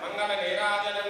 మంగళ నీరాజనం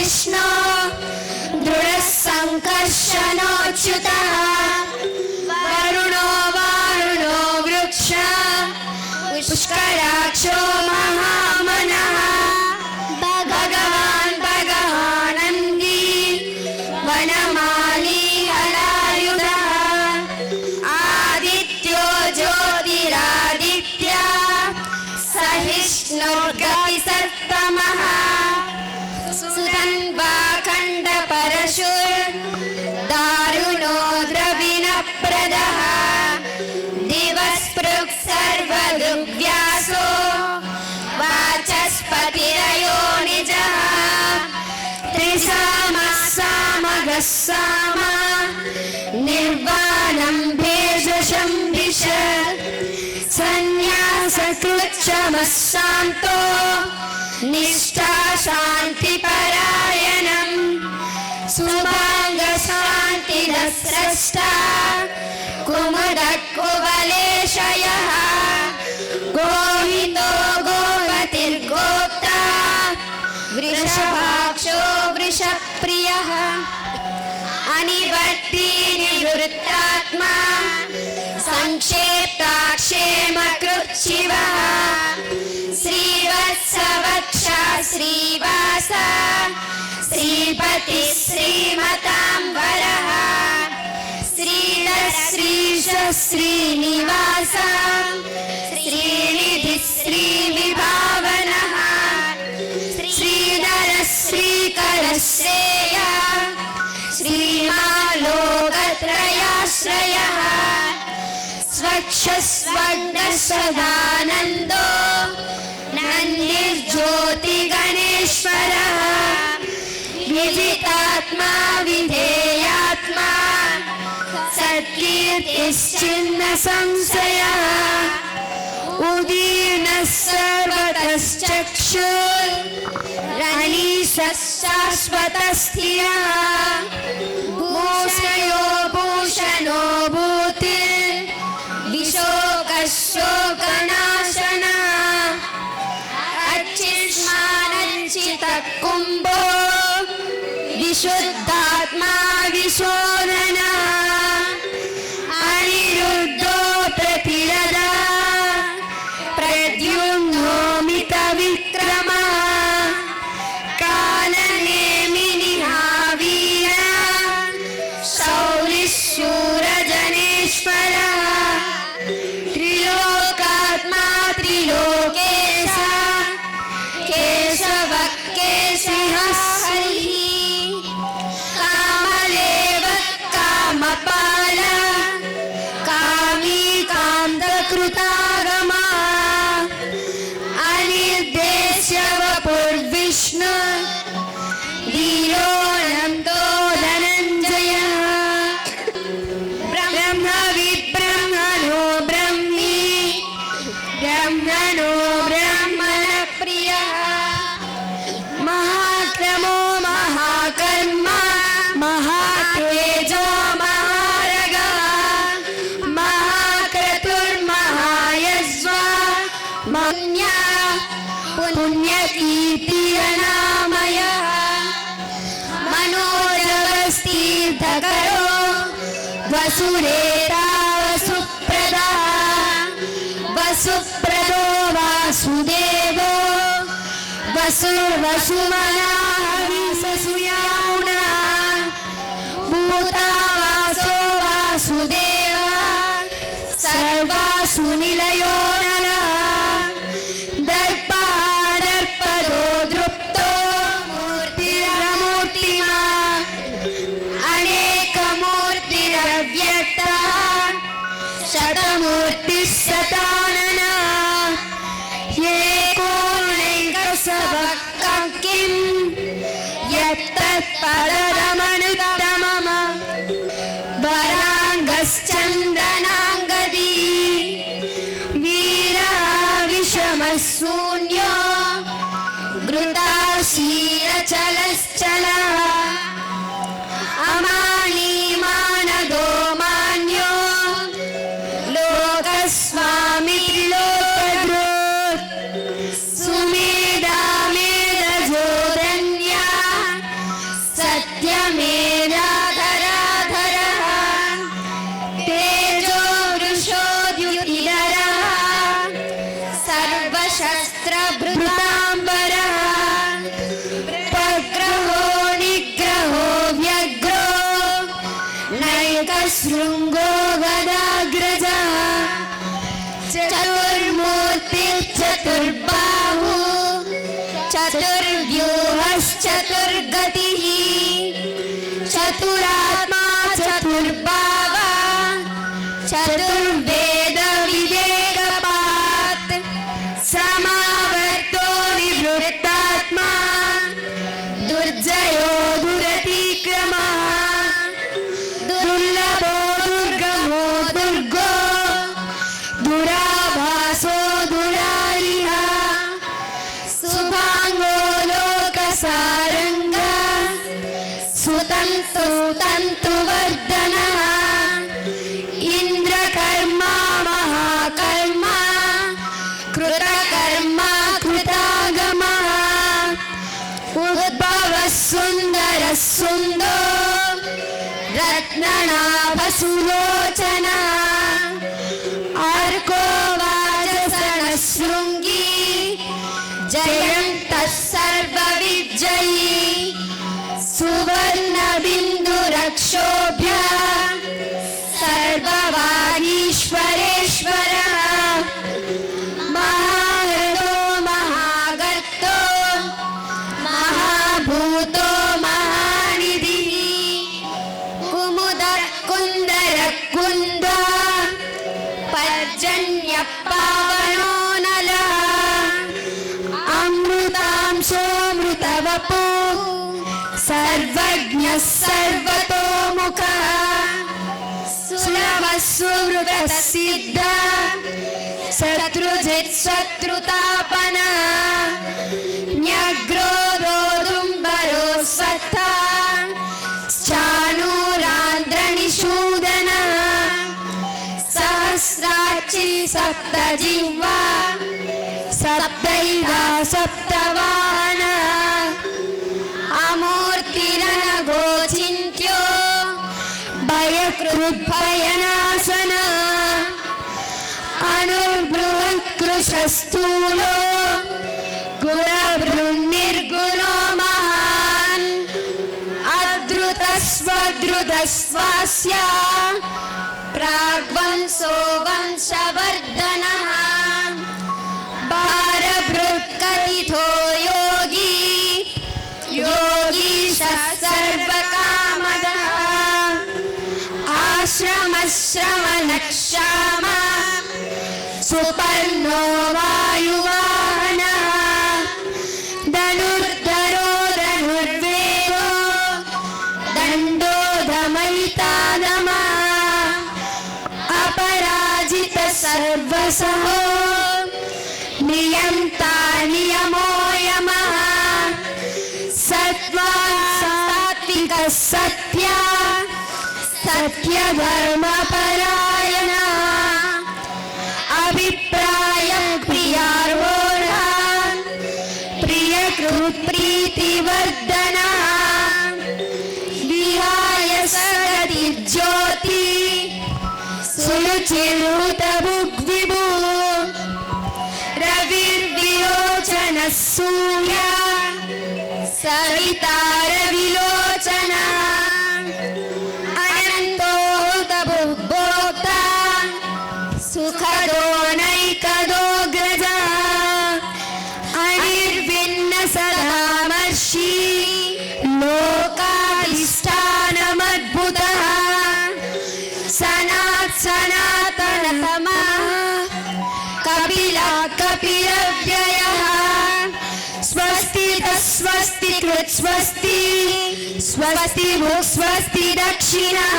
विष्णु दृढः संकर्षणोच्युतः वरुणो वारुणो वृक्ष पुष्कराक्षो महामनः भगवान् भगवानन्दी वनमाली हलायुधः आदित्यो ज्योतिरादित्य सहिष्णुर्गतिसत्तमः सुधन्वाखण्ड परशुर् दारुणो द्रविणप्रदः दिवस्पृक् सर्वदृग्व्यासो वाचस्पतिरयो निजः त्रिसामः सामगः साम निर्वाणं भेषजं भिषत् सन्न्यासकृच्छमः शान्तो निष्ठा शान्तिपरायणम् सुभांग शान्तिदः स्रष्टा कुमुदः कुवलेशयः गोहितो गोपतिर्गोप्ता वृषभाक्षो वृषप्रियः अनिवर्ती निवृत्तात्मा संक्षेप्ताक्षेमकृच्छिवः श्रीवत्सवक्षा श्रीवास श्रीपति श्रीमतांबरः श्रीधर श्रीश श्रीनिवास श्रीनिधि श्रीविभावनः श्रीधर श्रीकर श्रेय श्रीमालोकत्रयाश्रयः स्वच्छस्वग्नसदानन्दो नन्दिर्ज्योतिगणेश्वरः विदितात्मा विधेयात्मा सत्कीर्तिश्चिन्न संशयः उदीर्णः सर्वतश्चक्षुरनीशः शाश्वतः स्थिरः भूषयो भूषणो भूतिर्विशोकः शोकनाशनः अच्छिष्मानञ्चितः कुम्भो विशुद्धात्मा विशोधनः अनिरुद्धो प्रतिरदः प्रद्युम्नो मितविक्रमः कालनेमिनिहावीरः शौरिः शूरजनेश्वरः त्रिलोकात्मा त्रिलोकेशः केशवः केशिहः हरिः कामलेवः कामपालः कामी कान्तकृतागमः अनिर्देश्य वपुर्विष्णु धीरोऽनन्तो धनञ्जयः ब्रह्मविद्ब्रह्मणो ब्रह्मी ब्रह्मणो ब्रह्मणप्रियः महाक्रमो महाकर्मा महातेजो महारगः महाक्रतुर्महायज्वा पुण्यकीर्तिरनामयः मनोजवस्तीर्थकरो वसुरेता वसुप्रदः वसुप्रदो वासुदेवो वसुर्वसुमनः विससुयाम्नः भूतावासो वासुदेवः सर्वासु निलयो नरः दर्पदो दृप्तो मूर्तिरमूर्तिमान् अनेकमूर्तिरव्यक्तः शतमूर्तिः शताननः एकोनैकशः किं यत्तत्परमनुत्तमम् वराङ्गश्चन्दनाङ्गदी वीरः विषमशून्यो घृताशीरचलश्चलः अमानीमानदो मान्यो लोकस्वामी लोकधृत् सुमेधा मेधजोधन्या चतुर्गतिः चतुरात्मा चतुर्भावा चतुर्वेद विवेकपात् समावर्तो निवृत्तात्मा दुर्जयो दुरतिक्रमः दुर्लभो दुर्गमो दुर्गो दुराभासो दुरारिः शुभांगो लोकसारंगा सुतंतु तंतुवर्धनः इंद्रकर्मा महाकर्मा कृतकर्मा कृतागमः उद्भवः सुंदरः सुंदो रत्ननाभसुलोचनः अर्को वाजसनशृंगी जयन्तः सर्वविजयी सुवर्णबिन्दुरक्षोभ्यः सर्ववागीश्वरेश्वरः महाहृदो महागर्तो महाभूतो महानिधिः कुमुदः कुन्दरः कुन्दः पर्जन्यः पावनो नलः अमृतांशोऽमृतवपो सर्वज्ञः सर्वतोमुखः सुलभः सुहृदः सिद्धः शत्रुजित् शत्रुतापनः न्यग्रोधोदुम्बरो स्वत्था चाणूरान्द्रनिषूदनः सहस्राक्षी सप्तजिह्वा सप्तैवा सप्तवाहनः अमूर्तिरनघोचिन्त्यो भयकृद्भयनाशनः अनुर्बृहत्कृशस्थूलो गुणभृन्निर्गुणो महान् अद्रुतस्वद्रुतस्वास्य प्राग्वंशो वंशवर्धनः भारभृत्कथितो योगी योगीशः सर्वकामदः आश्रमश्रवणक्षामा सुपर्णो वायुवाहनः धनुर्धरो धनुर्वेदो दण्डो दमयितादमः अपराजितः सर्वसहो नियन्ता नियमो यमः सत्त्वा सात्विकः सत्या सत्यधर्मपरायणः अभिप्राय प्रियार्होणः प्रियकृत्प्रीतिवर्धनः विहाय सगतिज्योति सुरुचिरुतभुग्विभु रविर्विलोचनः सूर्या सवितारविलोचनः अनन्तोऽहुतभुग्भोक्ता सुखदो नैकदोऽग्रजः अनिर्विण्ण सदामर्षि लोकाधिष्ठानमद्भुतः सनातनतमः कपिला कपिलव्ययः स्वस्तितः स्वस्तिकृत् स्वस्ति स्वस्ति भुक् स्वस्ति दक्षिणः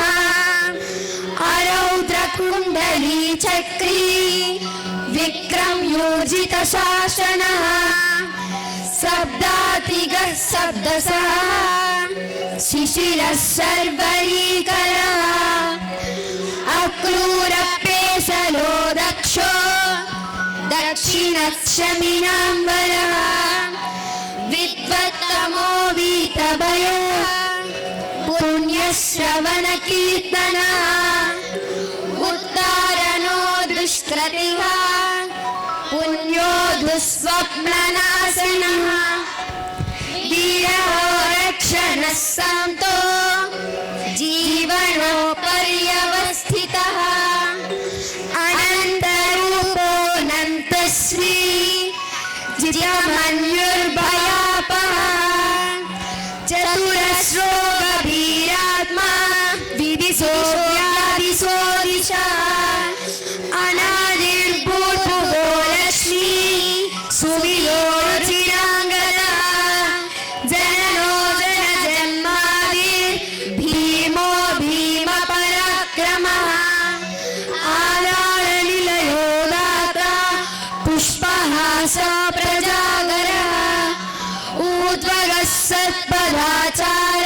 अरौद्रकुण्डली चक्री विक्रमयोजितशासनः शब्दातिगः शब्दसः शिशिरः सर्वरीकरः अक्रूरपेशलो दक्षो दक्षिणक्षमिनाम्बरः विद्वत्तमो वीतभयः पुण्यश्रवणकीर्तनः उत्तारणो दुष्कृतिः पुण्यो दुःस्वप्ननाशनः वीरो रक्षणः शान्तो जीवनोपर्यवस्थितः अनन्तरूपोऽनन्तश्री जितमन्युर्भयापः సహస్రో గభీరాత్మా విదిశో వ్యాదిశో దిశా అనాదిర్భూర్భువో లక్ష్మీ సువిలోచిరాంగద జననో జన జన్మాదిర్ భీమో భీమ పరాక్రమః ఆధార నిలయో దాత పుష్పహాస ప్రజాగరః ఊర్ధ్వగः సత్పదాచార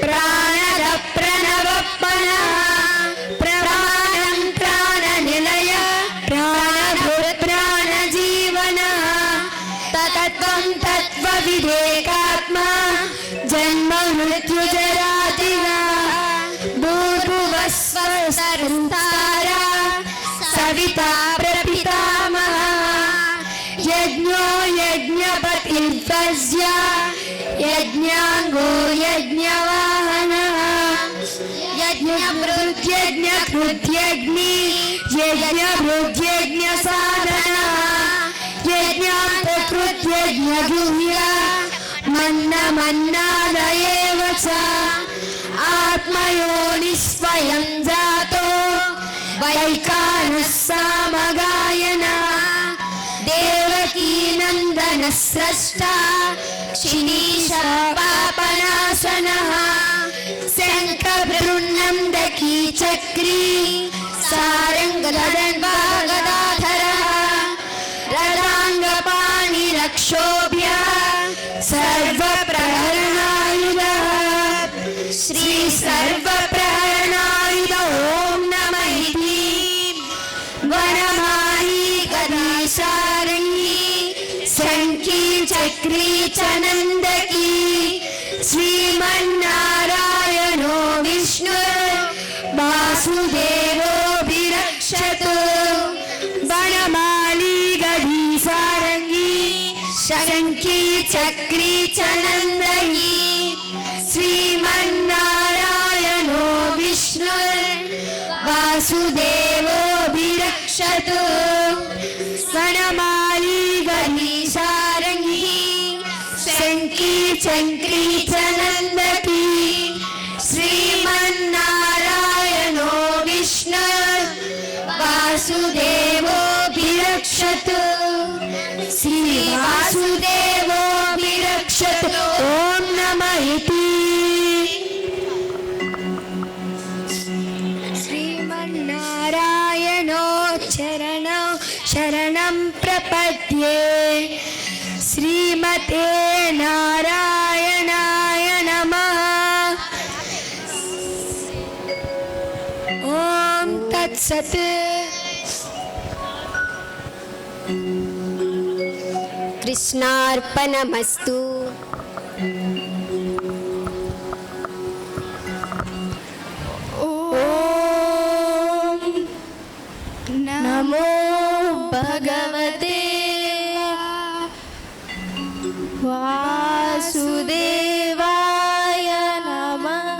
ప్రాణద ప్రణవప్పనః ప్రమాణం ప్రాణ నిలయ ప్రాణభృత్ ప్రాణజీవనః తతత్వం తత్వవివేకాత్మా జన్మ మృత్యుజరాతిగా భూర్భువః స్వః సవితా ప్రపితామహ యజ్ఞో యజ్ఞపతిర్వస్య యజ్ఞాంగో యజ్ఞవాహనః యజ్ఞభృత్యజ్ఞకృత్యగ్ని యజ్ఞభృత్యజ్ఞసాధనః యజ్ఞాంతకృత్యజ్ఞగృహ్య మన్నమన్నాదయేవ చ ఆత్మయోనిస్వయం జాతో వైకానః సామగాయనః దేవకీ నందన స్రష్ట క్షిణీశ పాపనాశనః శంఖ బృన్నందకీ చక్రీ సారంగధన్వాగదాధరః రథాంగపాణి రక్షోభ్య సర్వప్రహరణాయుధః శ్రీ సర్వప్రహరణాయుధ ఓం నమః ఇతి వనమాలి గదాశారంగి శంఖీ చక్రీ చనందకీ శ్రీమన్నారాయణో విష్ణు వాసుదేవోభిరక్షతు వనమాలి గదీసారంగి శంఖీ చక్రీ చనందకీ శ్రీమన్నారాయణో విష్ణు వాసుదేవోభిరక్షతు వనమాలి గదీసారంగి శంఖీ చక్రీ చనందకీ శ్రీమన్నారాయణో విష్ణు వాసుదేవోభిరక్షతు శ్రీ వాసుదేవోభిరక్షతు ఓం నమః ఇతి శ్రీమన్నారాయణో చరణౌ శరణం ప్రపద్యే శ్రీమతే నారాయణాయ నమః ఓం తత్సత్ కృష్ణార్పణమస్తు ఓం నమో భగవతే వాసుదేవాయ నమః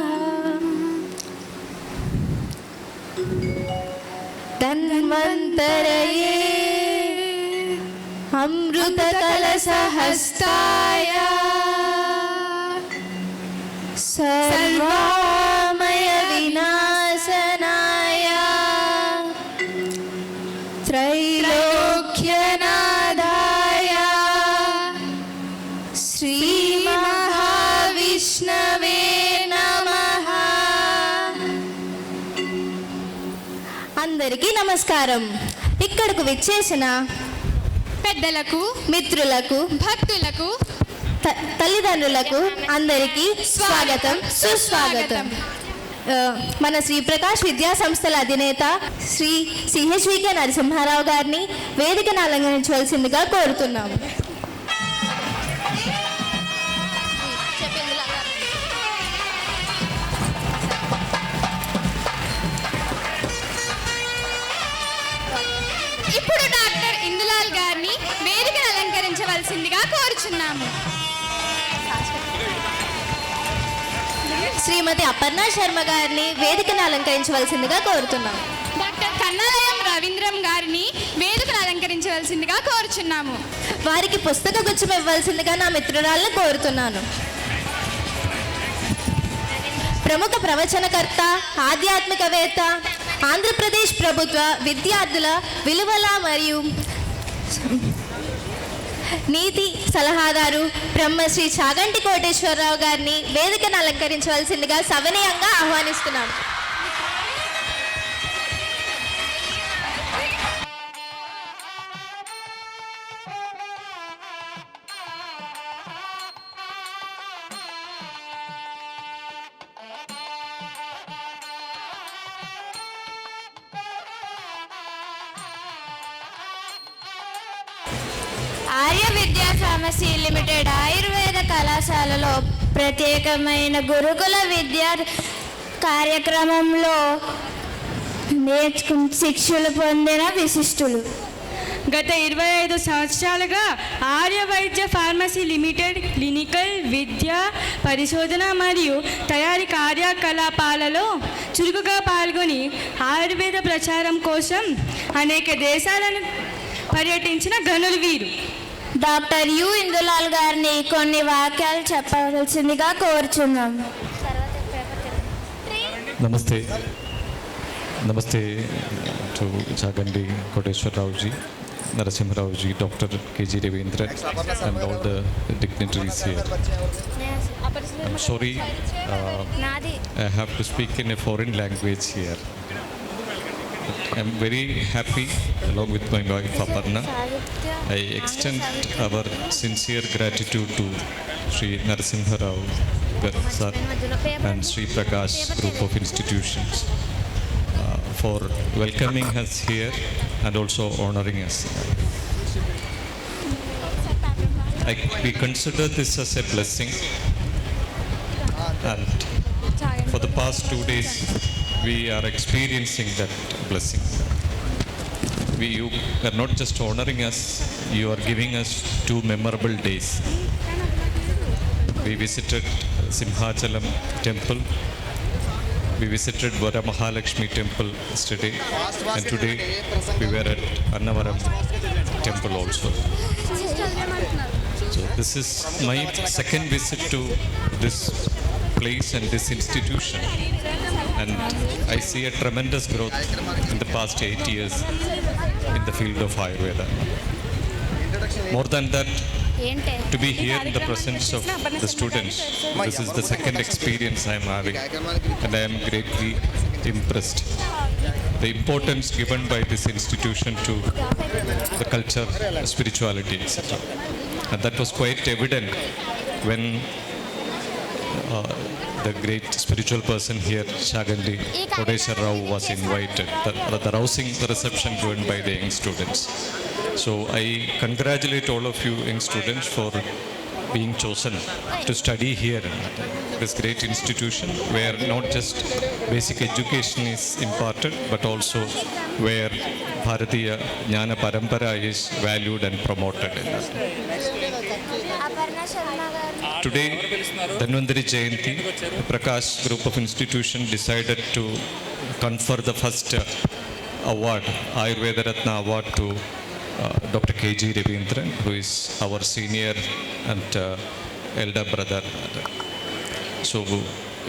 తన్వంతరయే అమృతకలశహస్తాయ సర్వామయ వినాశనాయ త్రైలోక్యనాదాయ శ్రీ మహావిష్ణవే నమః. అందరికీ నమస్కారం. ఇక్కడకు విచ్చేసిన పెద్దలకు, మిత్రులకు, భక్తులకు, తల్లిదండ్రులకు అందరికీ స్వాగతం, సుస్వాగతం. మన శ్రీ ప్రకాష్ విద్యా సంస్థల అధినేత శ్రీ సిహెచ్వికే నరసింహారావు గారిని వేదికను అలంకరించవలసిందిగా కోరుతున్నాము. ఇప్పుడు డాక్టర్ ఇందులాల్ గారిని వేదికను అలంకరించవలసిందిగా కోరుచున్నాము. శ్రీమతి అపర్ణ శర్మ గారిని వేదికను అలంకరించవలసిందిగా కోరుతున్నాము. డాక్టర్ కన్నాలయం రవీంద్రం గారిని వేదికను అలంకరించవలసిందిగా కోరుచున్నాము. వారికి పుస్తక గుచ్చం ఇవ్వాల్సిందిగా నా మిత్రురాలను కోరుతున్నాను. ప్రముఖ ప్రవచనకర్త, ఆధ్యాత్మికవేత్త, ఆంధ్రప్రదేశ్ ప్రభుత్వ విద్యార్థుల విలువల మరియు నీతి సలహాదారు బ్రహ్మశ్రీ చాగంటి కోటేశ్వరరావు గారిని వేదికను అలంకరించవలసిందిగా సవినయంగా ఆహ్వానిస్తున్నాం. ఆర్య విద్యా ఫార్మసీ లిమిటెడ్ ఆయుర్వేద కళాశాలలో ప్రత్యేకమైన గురుకుల విద్యా కార్యక్రమంలో శిక్షలు పొందిన విశిష్టులు. గత 25 సంవత్సరాలుగా ఆర్య వైద్య ఫార్మసీ లిమిటెడ్ క్లినికల్ విద్య, పరిశోధన మరియు తయారీ కార్యకలాపాలలో చురుకుగా పాల్గొని ఆయుర్వేద ప్రచారం కోసం అనేక దేశాలను పర్యటించిన గనులు వీరు. డాక్టర్ యు ఇందులాల్ గారిని కొన్ని వాక్యాలు చెప్పవలసిందిగా కోరుచున్నాం. Namaste to Chagandi Koteshwarrao ji, Narasimharao ji, Dr. K.G. Ravindra and all the dignitaries here. I'm sorry, I have to speak in a foreign language here. I'm very happy along with my wife Aparna. I extend our sincere gratitude to Sri Narasimharao sir and Sri Prakash Group of Institutions for welcoming us here and also honoring us. We consider this as a blessing, and for the past 2 days we are experiencing that blessing. You are not just honoring us, you are giving us 2 memorable days. We visited Simhachalam temple, we visited Varamahalakshmi temple yesterday, and today we were at Annavaram temple also. So this is my second visit to this place and this institution, and I see a tremendous growth in the past 8 years in the field of Ayurveda. More than that, to be here in the presence of the students, this is the second experience I am having, and I am greatly impressed. The importance given by this institution to the culture, spirituality, etc. And that was quite evident when the great spiritual person here, Chagandi Kodeshwarrao, was invited. The rousing reception given by the young students. So I congratulate all of you young students for being chosen to study here in this great institution, where not just basic education is imparted, but also where Bharatiya Jnana Parampara is valued and promoted. Today, Dhanvantari Jayanti, the Prakash Group of Institution decided to confer the first award, Ayurveda Ratna Award, to Dr. K.G. Ravindra, who is our senior and elder brother. So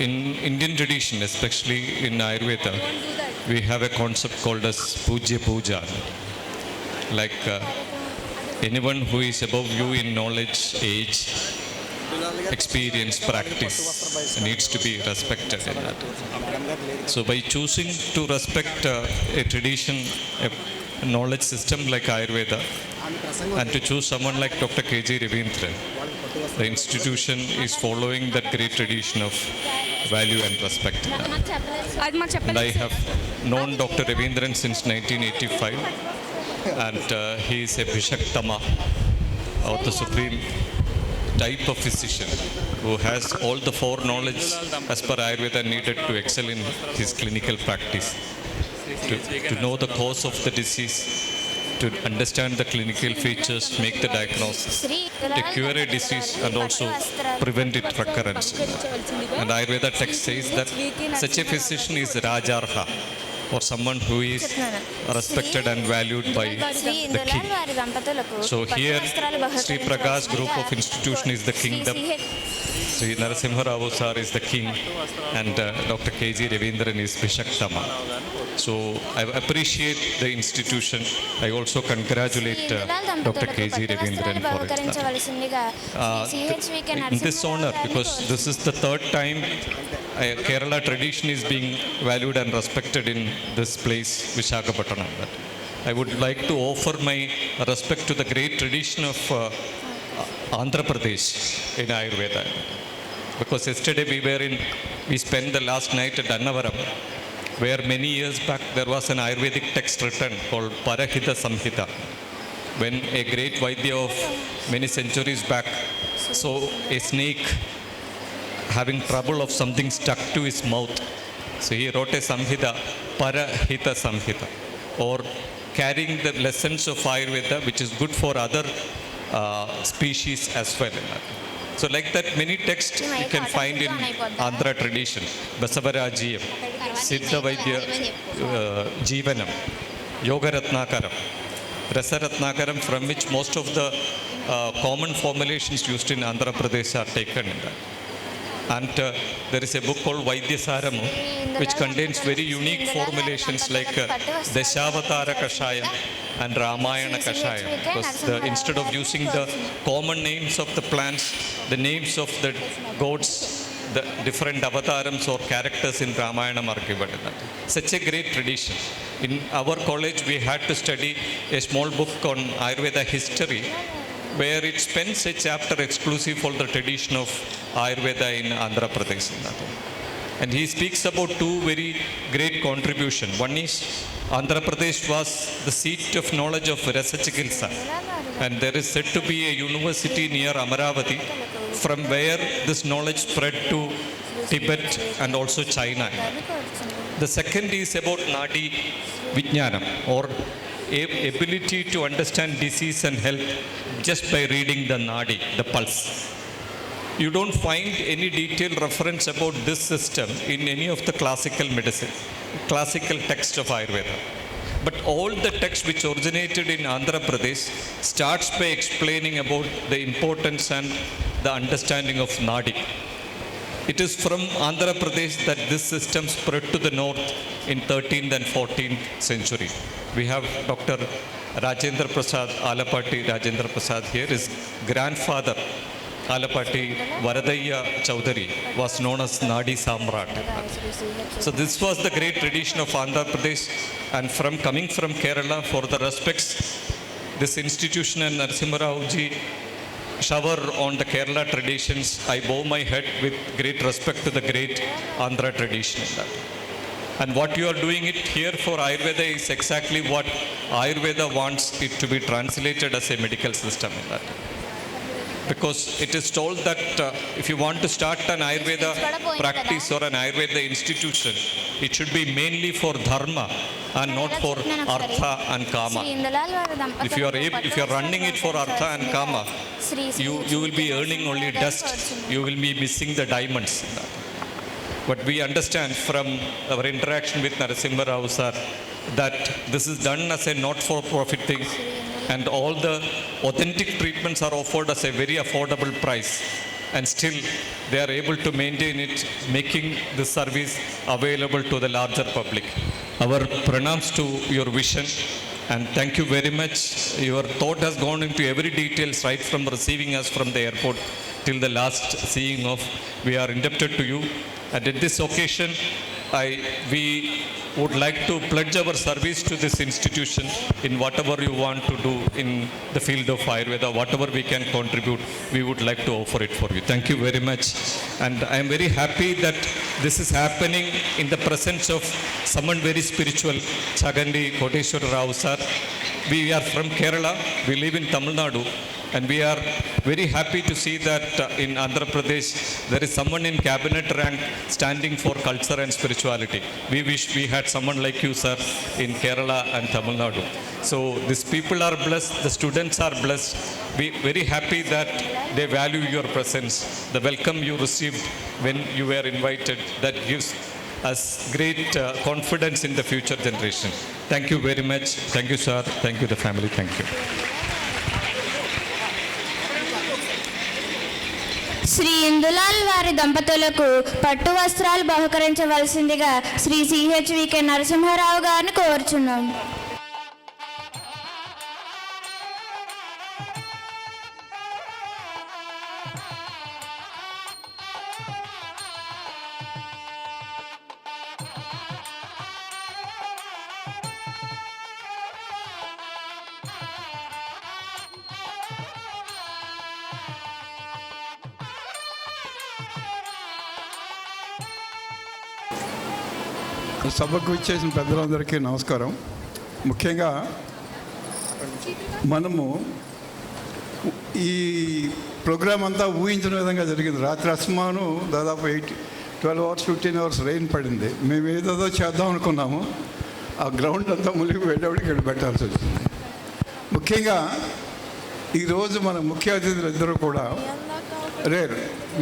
in Indian tradition, especially in Ayurveda, we have a concept called as Pujya Puja. Like anyone who is above you in knowledge, age, experience, practice needs to be respected in that. So by choosing to respect a tradition, a knowledge system like Ayurveda, and to choose someone like Dr. K.G. Ravindra, the institution is following that great tradition of value and respect. And I have known Dr. Ravindran since 1985, and he is a Vishaktama, or the supreme type of physician who has all the 4 knowledge as per Ayurveda needed to excel in his clinical practice. To know the cause of the disease, to understand the clinical features, make the diagnosis, to cure a disease and also prevent its recurrence. And Ayurveda text says that such a physician is Rajarha, or someone who is respected and valued by the king. So here, Sri Prakash Group of Institution is the kingdom. Sri Narasimha Rao sir is the king and Dr. K.G. Ravindran is Vishaktama. So I appreciate the institution. I also congratulate Dr. K.G. Ravindran for it. బహుకరించవలసిందిగా CHVK In this honor, because this is the third time Kerala tradition is being valued and respected in this place, Visakhapatnam. I would like to offer my respect to the great tradition of Andhra Pradesh in Ayurveda. Because yesterday we spent the last night at Annavaram, where many years back there was an Ayurvedic text written called Parahita Samhita. When a great Vaidya of many centuries back saw a snake having trouble of something stuck to his mouth. So he wrote a Samhita, Parahita Samhita, or carrying the lessons of Ayurveda, which is good for other species as well. So like that, many texts you can find in Andhra tradition. Basavarajiyam, Siddha Vaidya Jeevanam, Yoga Ratnakaram, Rasa Ratnakaram, from which most of the common formulations used in Andhra Pradesh are taken in that. And there is a book called Vaidyasaramu, which contains very unique formulations like Dashavatara Kashayam and Ramayana Kashayam. Because instead of using the common names of the plants, the names of the gods, the different avatarams or characters in Ramayana are given in that. Such a great tradition. In our college, we had to study a small book on Ayurveda history, where it spends a chapter exclusive for the tradition of Ayurveda in Andhra Pradesh. And he speaks about two very great contributions. One is Andhra Pradesh was the seat of knowledge of Rasa Chikitsa, and there is said to be a university near Amaravati from where this knowledge spread to Tibet and also China. The second is about Nadi Vijnanam, or ability to understand disease and health just by reading the Nadi, the pulse. You don't find any detailed reference about this system in any of the classical medicine, classical texts of Ayurveda. But all the texts which originated in Andhra Pradesh starts by explaining about the importance and the understanding of Nadi. It is from Andhra Pradesh that this system spread to the north in 13th and 14th century. We have Dr. Rajendra Prasad, Alapati Rajendra Prasad here. His grandfather, Alapati Varadaya Chowdhury, was known as Nadi Samrat. So this was the great tradition of Andhra Pradesh, and coming from Kerala, for the respects this institution and Narasimha Rao ji shower on the Kerala traditions, I bow my head with great respect to the great Andhra tradition in that. And what you are doing it here for Ayurveda is exactly what Ayurveda wants it to be translated as a medical system in that. Because it is told that if you want to start an Ayurveda practice or an Ayurveda institution, it should be mainly for dharma and not for artha and kama. If you are running it for artha and kama, you will be earning only dust. You will be missing the diamonds. But we understand from our interaction with Narasimha Rao sir that this is done as a not-for-profit thing, and all the authentic treatments are offered as a very affordable price, and still they are able to maintain it, making this service available to the larger public. Our pranams to your vision, and thank you very much. Your thought has gone into every details, right from receiving us from the airport till the last seeing of. We are indebted to you, and at this occasion we would like to pledge our service to this institution in whatever you want to do in the field of Ayurveda. Whatever we can contribute, we would like to offer it for you. Thank you very much. And I am very happy that this is happening in the presence of someone very spiritual, Chagandi Koteshwara Rao sir. We are from Kerala. We live in Tamil Nadu. And we are very happy to see that in Andhra Pradesh there is someone in cabinet rank standing for culture and spirituality. We wish we had someone like you, sir, in Kerala and Tamil Nadu. So these people are blessed, the students are blessed. We are very happy that they value your presence, the welcome you received when you were invited. That gives us great confidence in the future generation. Thank you very much. Thank you, sir. Thank you, the family. Thank you. Shri Indulal వారి దంపతులకు పట్టు వస్త్రాలు బహుకరించవలసిందిగా శ్రీ సిహెచ్వికే నరసింహారావు గారిని కోరుచున్నాం. సభకు ఇచ్చేసిన పెద్దలందరికీ నమస్కారం. ముఖ్యంగా మనము ఈ ప్రోగ్రాం అంతా ఊహించిన విధంగా జరిగింది. రాత్రి అస్మాను దాదాపు 12 అవర్స్ 15 అవర్స్ రెయిన్ పడింది. మేము ఏదేదో చేద్దాం అనుకున్నాము, ఆ గ్రౌండ్ అంతా మునిగి వెళ్ళేవాడికి ఇక్కడ పెట్టాల్సి వచ్చింది. ముఖ్యంగా ఈరోజు మన ముఖ్య అతిథులు ఇద్దరు కూడా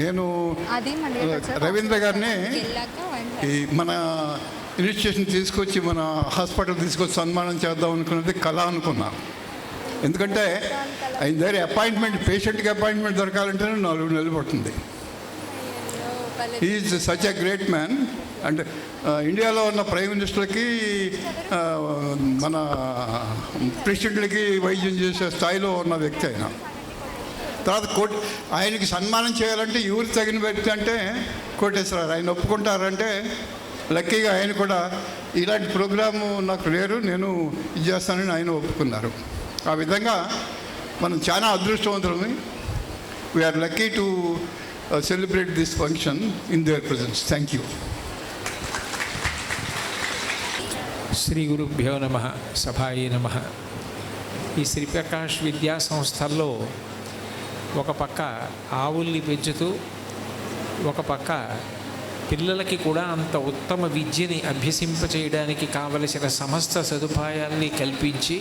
నేను రవీంద్ర గారిని ఈ మన ఇన్స్టిట్యూషన్ తీసుకొచ్చి మన హాస్పిటల్ తీసుకొచ్చి సన్మానం చేద్దాం అనుకున్నది కళ అనుకున్నాను. ఎందుకంటే ఆయన దగ్గర అపాయింట్మెంట్, పేషెంట్కి అపాయింట్మెంట్ దొరకాలంటేనే 4 నెలలు పడుతుంది. Is such a great man. And ఇండియాలో ఉన్న ప్రైమ్ మినిస్టర్కి మన ప్రెసిడెంట్లకి వైద్యం చేసే స్థాయిలో ఉన్న వ్యక్తి ఆయన. తర్వాత ఆయనకి సన్మానం చేయాలంటే ఎవరు తగిన వ్యక్తి అంటే కోటేశ్వరరావు. ఆయన ఒప్పుకుంటారంటే లక్కీగా ఆయన కూడా ఇలాంటి ప్రోగ్రాము నాకు లేరు, నేను ఇది చేస్తానని ఆయన ఒప్పుకున్నారు. ఆ విధంగా మనం చాలా అదృష్టవంతులమే. We are lucky to celebrate this function in their presence. Thank you. Shri గురుభ్యో నమః. సభాయే నమః. ఈ శ్రీప్రకాష్ విద్యా సంస్థల్లో ఒక పక్క ఆవుల్ని పెంచుతూ, ఒక పక్క పిల్లలకి కూడా అంత ఉత్తమ విద్యని అభ్యసింపచేయడానికి కావలసిన సమస్త సదుపాయాల్ని కల్పించి,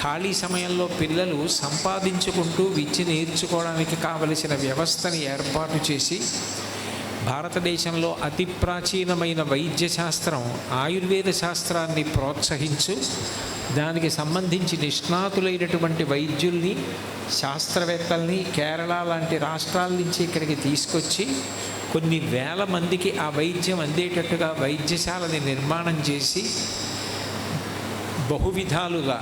ఖాళీ సమయంలో పిల్లలు సంపాదించుకుంటూ విద్య నేర్చుకోవడానికి కావలసిన వ్యవస్థని ఏర్పాటు చేసి, భారతదేశంలో అతి ప్రాచీనమైన వైద్య శాస్త్రం ఆయుర్వేద శాస్త్రాన్ని ప్రోత్సహించు, దానికి సంబంధించి నిష్ణాతులైనటువంటి వైద్యుల్ని, శాస్త్రవేత్తల్ని కేరళ లాంటి రాష్ట్రాల నుంచి ఇక్కడికి తీసుకొచ్చి కొన్ని వేల మందికి ఆ వైద్యం అందేటట్టుగా వైద్యశాలని నిర్మాణం చేసి, బహువిధాలుగా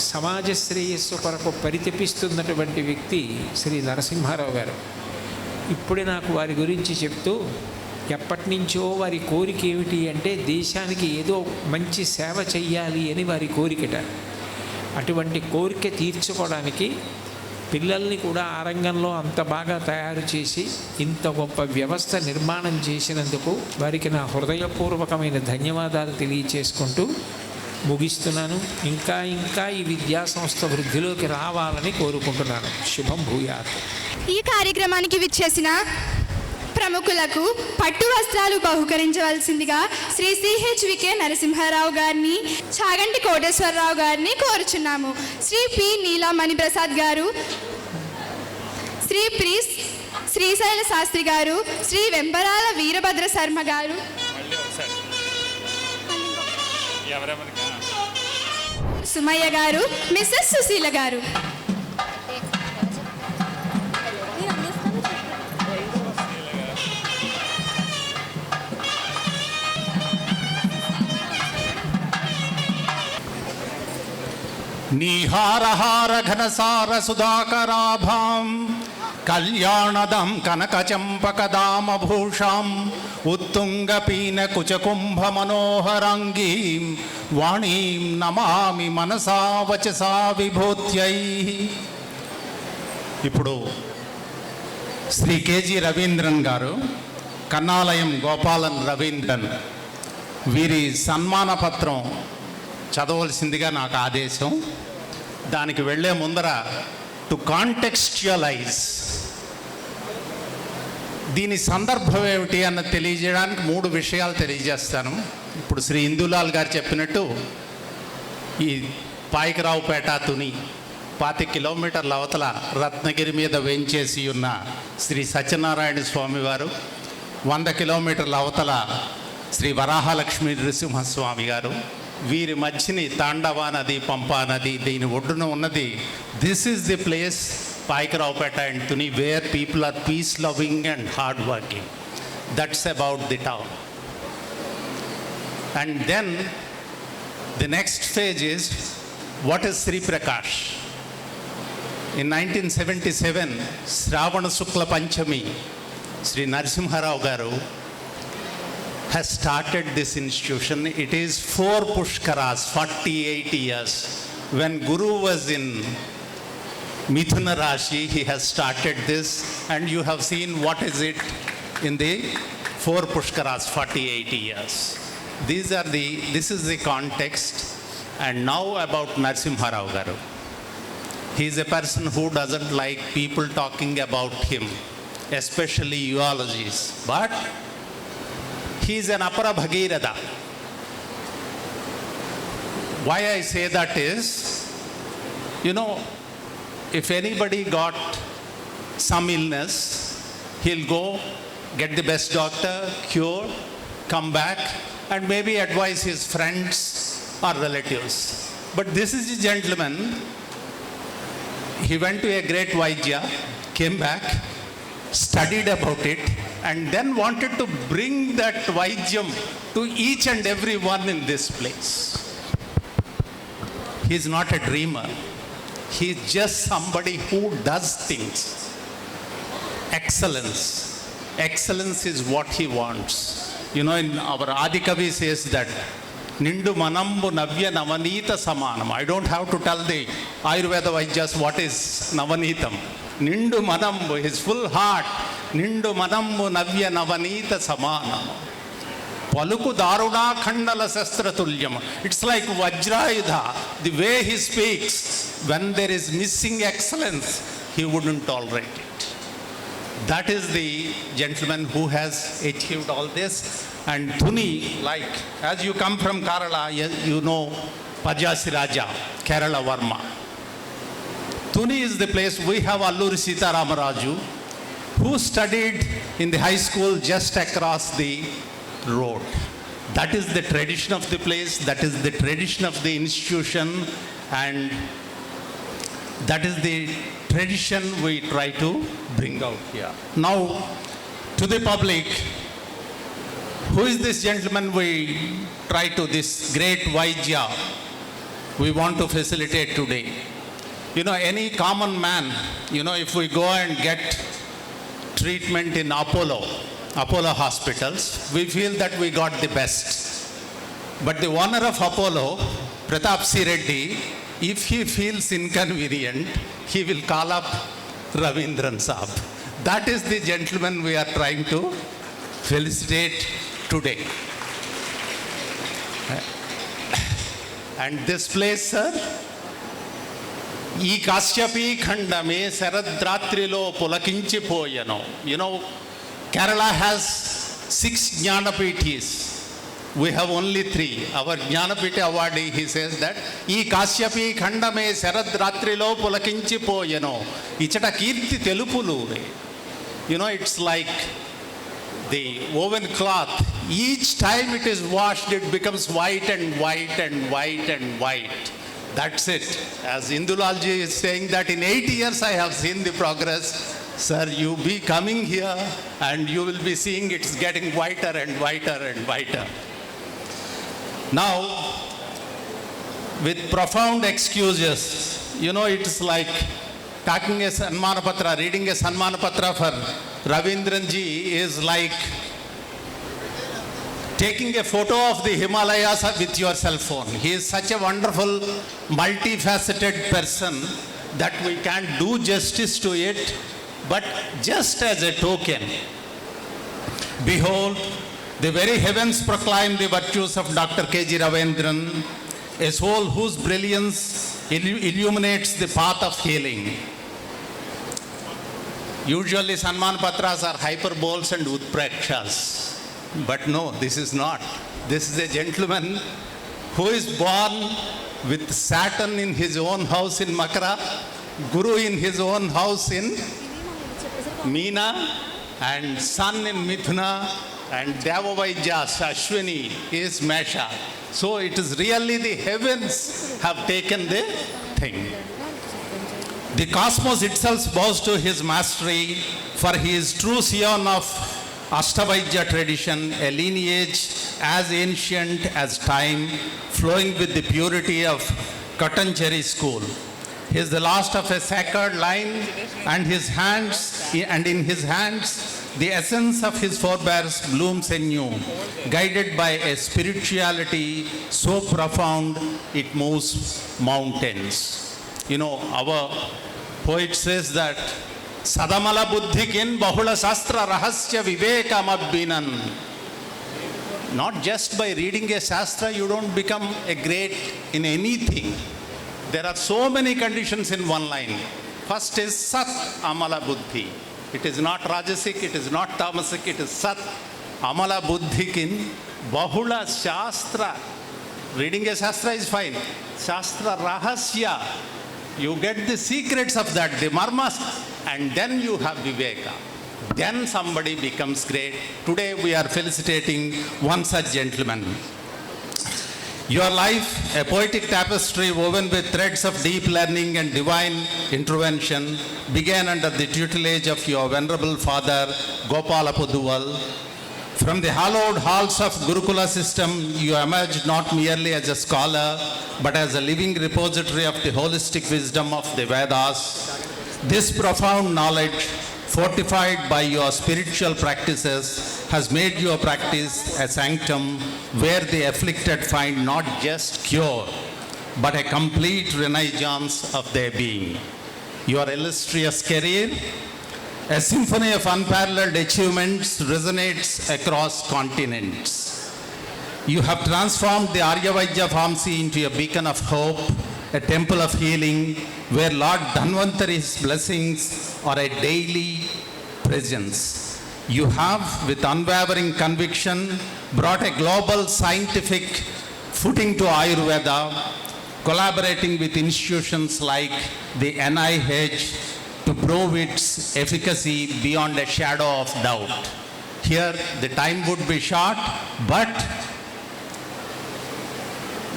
సమాజ శ్రేయస్సు కొరకు పరితపిస్తున్నటువంటి వ్యక్తి శ్రీ నరసింహారావు గారు. ఇప్పుడే నాకు వారి గురించి చెప్తూ, ఎప్పటి నుంచో వారి కోరిక ఏమిటి అంటే దేశానికి ఏదో మంచి సేవ చెయ్యాలి అని వారి కోరికట. అటువంటి కోరిక తీర్చుకోవడానికి పిల్లల్ని కూడా ఆ రంగంలో అంత బాగా తయారు చేసి ఇంత గొప్ప వ్యవస్థ నిర్మాణం చేసినందుకు వారికి నా హృదయపూర్వకమైన ధన్యవాదాలు తెలియచేసుకుంటూ ముగిస్తున్నాను. ఇంకా ఇంకా ఈ విద్యా సంస్థ వృద్ధిలోకి రావాలని కోరుకుంటున్నాను. శుభం భూయాత్. ఈ కార్యక్రమానికి విచ్చేసిన ప్రముఖులకు పట్టు వస్త్రాలు బహుకరించవలసిందిగా శ్రీ సిహెచ్వికే నరసింహారావు గారిని, చాగంటి కోటేశ్వరరావు గారిని కోరుచున్నాము. శ్రీ పి నీలమణి ప్రసాద్ గారు, శ్రీ శ్రీశైల శాస్త్రి గారు, శ్రీ వెంపరాల వీరభద్ర శర్మ గారు, సుమయ్య గారు, మిస్సెస్ సుశీల గారు. నీహారహార ఘనసార సుధాకరాభాం కళ్యాణదం కనకచంపకదామభూషాం ఉత్తుంగపీన కుచకుంభ మనోహరాంగీం వాణీం నమామి మనసా వచసా విభూత్యై. ఇప్పుడు శ్రీ కేజీ రవీంద్రన్ గారు, కన్నాలయం గోపాలన్ రవీంద్రన్, వీరి సన్మాన పత్రం చదవలసిందిగా నాకు ఆదేశం. దానికి వెళ్ళే ముందర టు కాంటెక్స్చువలైజ్ దీని సందర్భం ఏమిటి అన్న తెలియజేయడానికి 3 విషయాలు తెలియజేస్తాను. ఇప్పుడు శ్రీ ఇందులాల్ గారు చెప్పినట్టు ఈ పాయకరావుపేట తుని 25 కిలోమీటర్ల అవతల రత్నగిరి మీద వేంచేసి ఉన్న శ్రీ సత్యనారాయణ స్వామి వారు, 100 కిలోమీటర్ల అవతల శ్రీ వరాహలక్ష్మీ నృసింహస్వామి గారు, వీరి మధ్యని తాండవా నది, పంపా నది, దీని ఒడ్డున ఉన్నది this is the place Paikaraupeta and Tuni, where people are peace-loving and hard-working. That's about the town. And then the next phase is, what is Sri Prakash? In 1977, Shravana Shukla Panchami, Sri Narasimha Rao Garu has started this institution. It is 4 Pushkaras, 48 years. When Guru was in Mithuna Rashi, he has started this, and you have seen what is it in the 4 Pushkaras, 48 years. This is the context. And now about Narasimha Rao Garu. He is a person who doesn't like people talking about him, especially eulogies. But he is an Apara Bhagirath. Why I say that is, if anybody got some illness, he'll go, get the best doctor, cure, come back, and maybe advise his friends or relatives. But this is a gentleman. He went to a great Vaidya, came back, studied about it, and then wanted to bring that Vaidyam to each and every one in this place. He is not a dreamer. He is just somebody who does things. Excellence. Excellence is what he wants. In our Adikavi says that, Nindu manambu navya navanita samanam. I don't have to tell the Ayurveda Vaidyas what is navanitam. Nindu manambu, his full heart, Nindu manambu navya navanita samanam. Paluku daruna khandala sastra tulyam. It's like Vajrayudha. The way he speaks, when there is missing excellence, he wouldn't tolerate it. That is the gentleman who has achieved all this. And Tuni, like, as you come from Kerala, you know Pajasi Raja, Kerala Varma. Tuni is the place. We have Alluri Sita Ramaraju, who studied in the high school just across the road. That is the tradition of the place, that is the tradition of the institution, and that is the tradition we try to bring out here. Now, to the public, who is this gentleman we try to, this great Vaidya we want to facilitate today? Any common man, if we go and get treatment in Apollo hospitals, we feel that we got the best. But the owner of Apollo, Pratap C. Reddy, if he feels inconvenient, he will call up Ravindran Saab. That is the gentleman we are trying to felicitate today. And this place, sir, ఈ కాశ్యపీ ఖండమే శరద్రాత్రిలో పులకించిపోయెను. Kerala has 6 Jnanapeethis. We have only 3. Our Jnanapeetha awardee, he says that, ఈ కాశ్యపీ ఖండమే శరద్రాత్రిలో పులకించిపోయెను. ఇచట కీర్తి తెలుపులు. It's like the woven cloth. Each time it is washed, it becomes white and white and white and white. That's it. As Indulalji is saying that in 8 years I have seen the progress. Sir, you be coming here and you will be seeing it's getting whiter and whiter and whiter. Now, with profound excuses, it's like talking a Sanmana Patra, reading a Sanmana Patra for Ravindranji is like taking a photo of the Himalayas with your cell phone. He is such a wonderful, multifaceted person that we can't do justice to it. But just as a token, behold, the very heavens proclaim the virtues of Dr. K.G. Ravindran, a soul whose brilliance illuminates the path of healing. Usually Sanman Patras are hyperboles and utprekshas. But no, this is not. This is a gentleman who is born with Saturn in his own house in Makara, Guru in his own house in Meena, and Sun in Mithuna, and Devavaidya, Ashwini is Mesha. So it is really the heavens have taken the thing. The cosmos itself bows to his mastery, for he is true scion of Ashtavaidya tradition, a lineage as ancient as time, flowing with the purity of Katanjari school. He is the last of a sacred line, and in his hands, the essence of his forebears blooms anew, guided by a spirituality so profound it moves mountains. You know, our poet says that Sadamala buddhikin bahula sastra rahasya vivekamabinan. Not just by reading a shastra, you don't become a great in anything. There are so many conditions in one line. First is Sat Amala Buddhi. It is not Rajasic, it is not Tamasic, it is Sat Amala Buddhikin Bahula Shastra. Reading a Shastra is fine. Shastra Rahasya. You get the secrets of that, the marmas, and then you have Viveka. Then somebody becomes great. Today we are felicitating one such gentleman. Your life, a poetic tapestry woven with threads of deep learning and divine intervention, began under the tutelage of your venerable father, Gopala Puduval. From the hallowed halls of Gurukula system, you emerged not merely as a scholar, but as a living repository of the holistic wisdom of the Vedas. This profound knowledge, fortified by your spiritual practices, has made your practice a sanctum where the afflicted find not just cure, but a complete renaissance of their being. Your illustrious career, a symphony of unparalleled achievements, resonates across continents. You have transformed the Aryavaidya pharmacy into a beacon of hope, a temple of healing, where Lord Dhanvantari's blessings are a daily presence. You have, with unwavering conviction, brought a global scientific footing to Ayurveda, collaborating with institutions like the NIH to prove its efficacy beyond a shadow of doubt. Here, the time would be short, but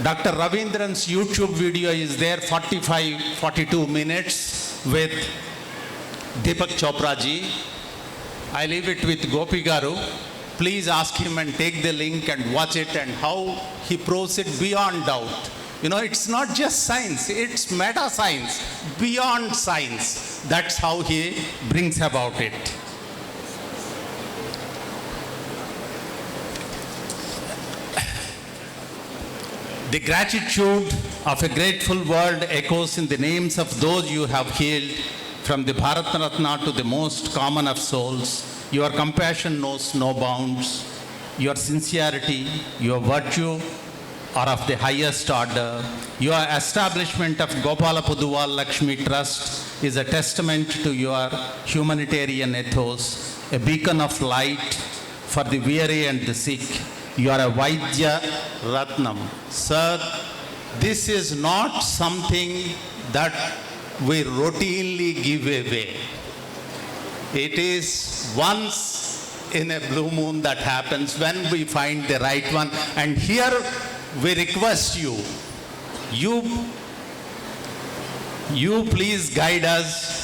Dr. Ravindran's YouTube video is there, 42 minutes with Deepak Chopra ji. I leave it with Gopi Garu. Please ask him and take the link and watch it, and how he proves it beyond doubt. You know, it's not just science, it's meta science, beyond science. That's how he brings about it. The gratitude of a grateful world echoes in the names of those you have healed, from the Bharat Ratna to the most common of souls. Your compassion knows no bounds. Your sincerity, your virtue are of the highest order. Your establishment of Gopala Puduval Lakshmi Trust is a testament to your humanitarian ethos, a beacon of light for the weary and the sick. You are a Vaidya Ratnam. Sir, this is not something that we routinely give away. It is once in a blue moon that happens when we find the right one. And here we request you, you please guide us.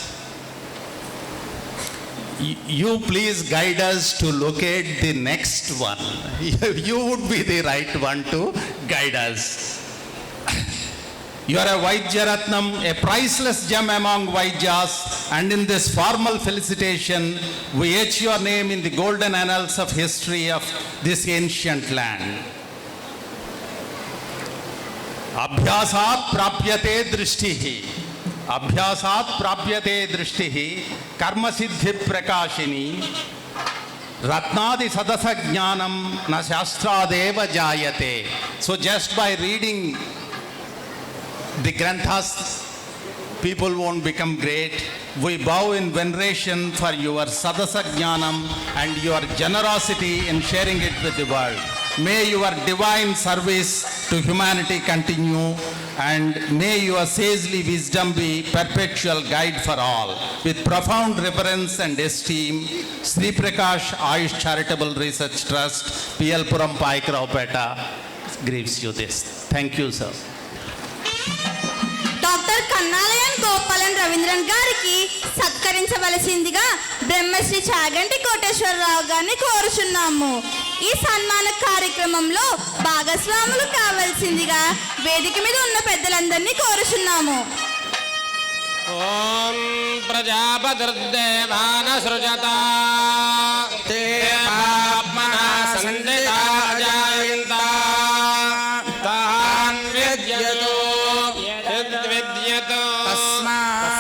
You please guide us to locate the next one. You would be the right one to guide us. You are a Vaidya Ratnam, a priceless gem among Vaidyas, and in this formal felicitation, we etch your name in the golden annals of history of this ancient land. Abhyasat prapyate drishtihi. Abhyasat prapyate drishtihi. Karma siddhi prakashini. Ratnadi sadasa jnanam na shastradeva jayate. So just by reading the granthas, people won't become great. We bow in veneration for your sadasa jnanam and your generosity in sharing it with the world. May your divine service to humanity continue, and may your sagely wisdom be perpetual guide for all. With profound reverence and esteem, Sri Prakash Ayush Charitable Research Trust, PL Puram Paikaraupeta, gives you this. Thank you, sir. Doctor Kannalayan Gopalan Ravindran గారికి సత్కరించవలసిందిగా బ్రహ్మశ్రీ చాగంటి కోటేశ్వరరావు గారిని కోరుచున్నాము. ఈ సన్మాన కార్యక్రమంలో భాగస్వాములు కావలసిందిగా వేదిక మీద ఉన్న పెద్దలందరినీ కోరుచున్నాము. ఓం ప్రజాపతిర్దేవాన సృజత తే పాప్మనా సందితా జాయంత తాన్ విద్యతో యద్విద్యతో తస్మాద్విద్యతో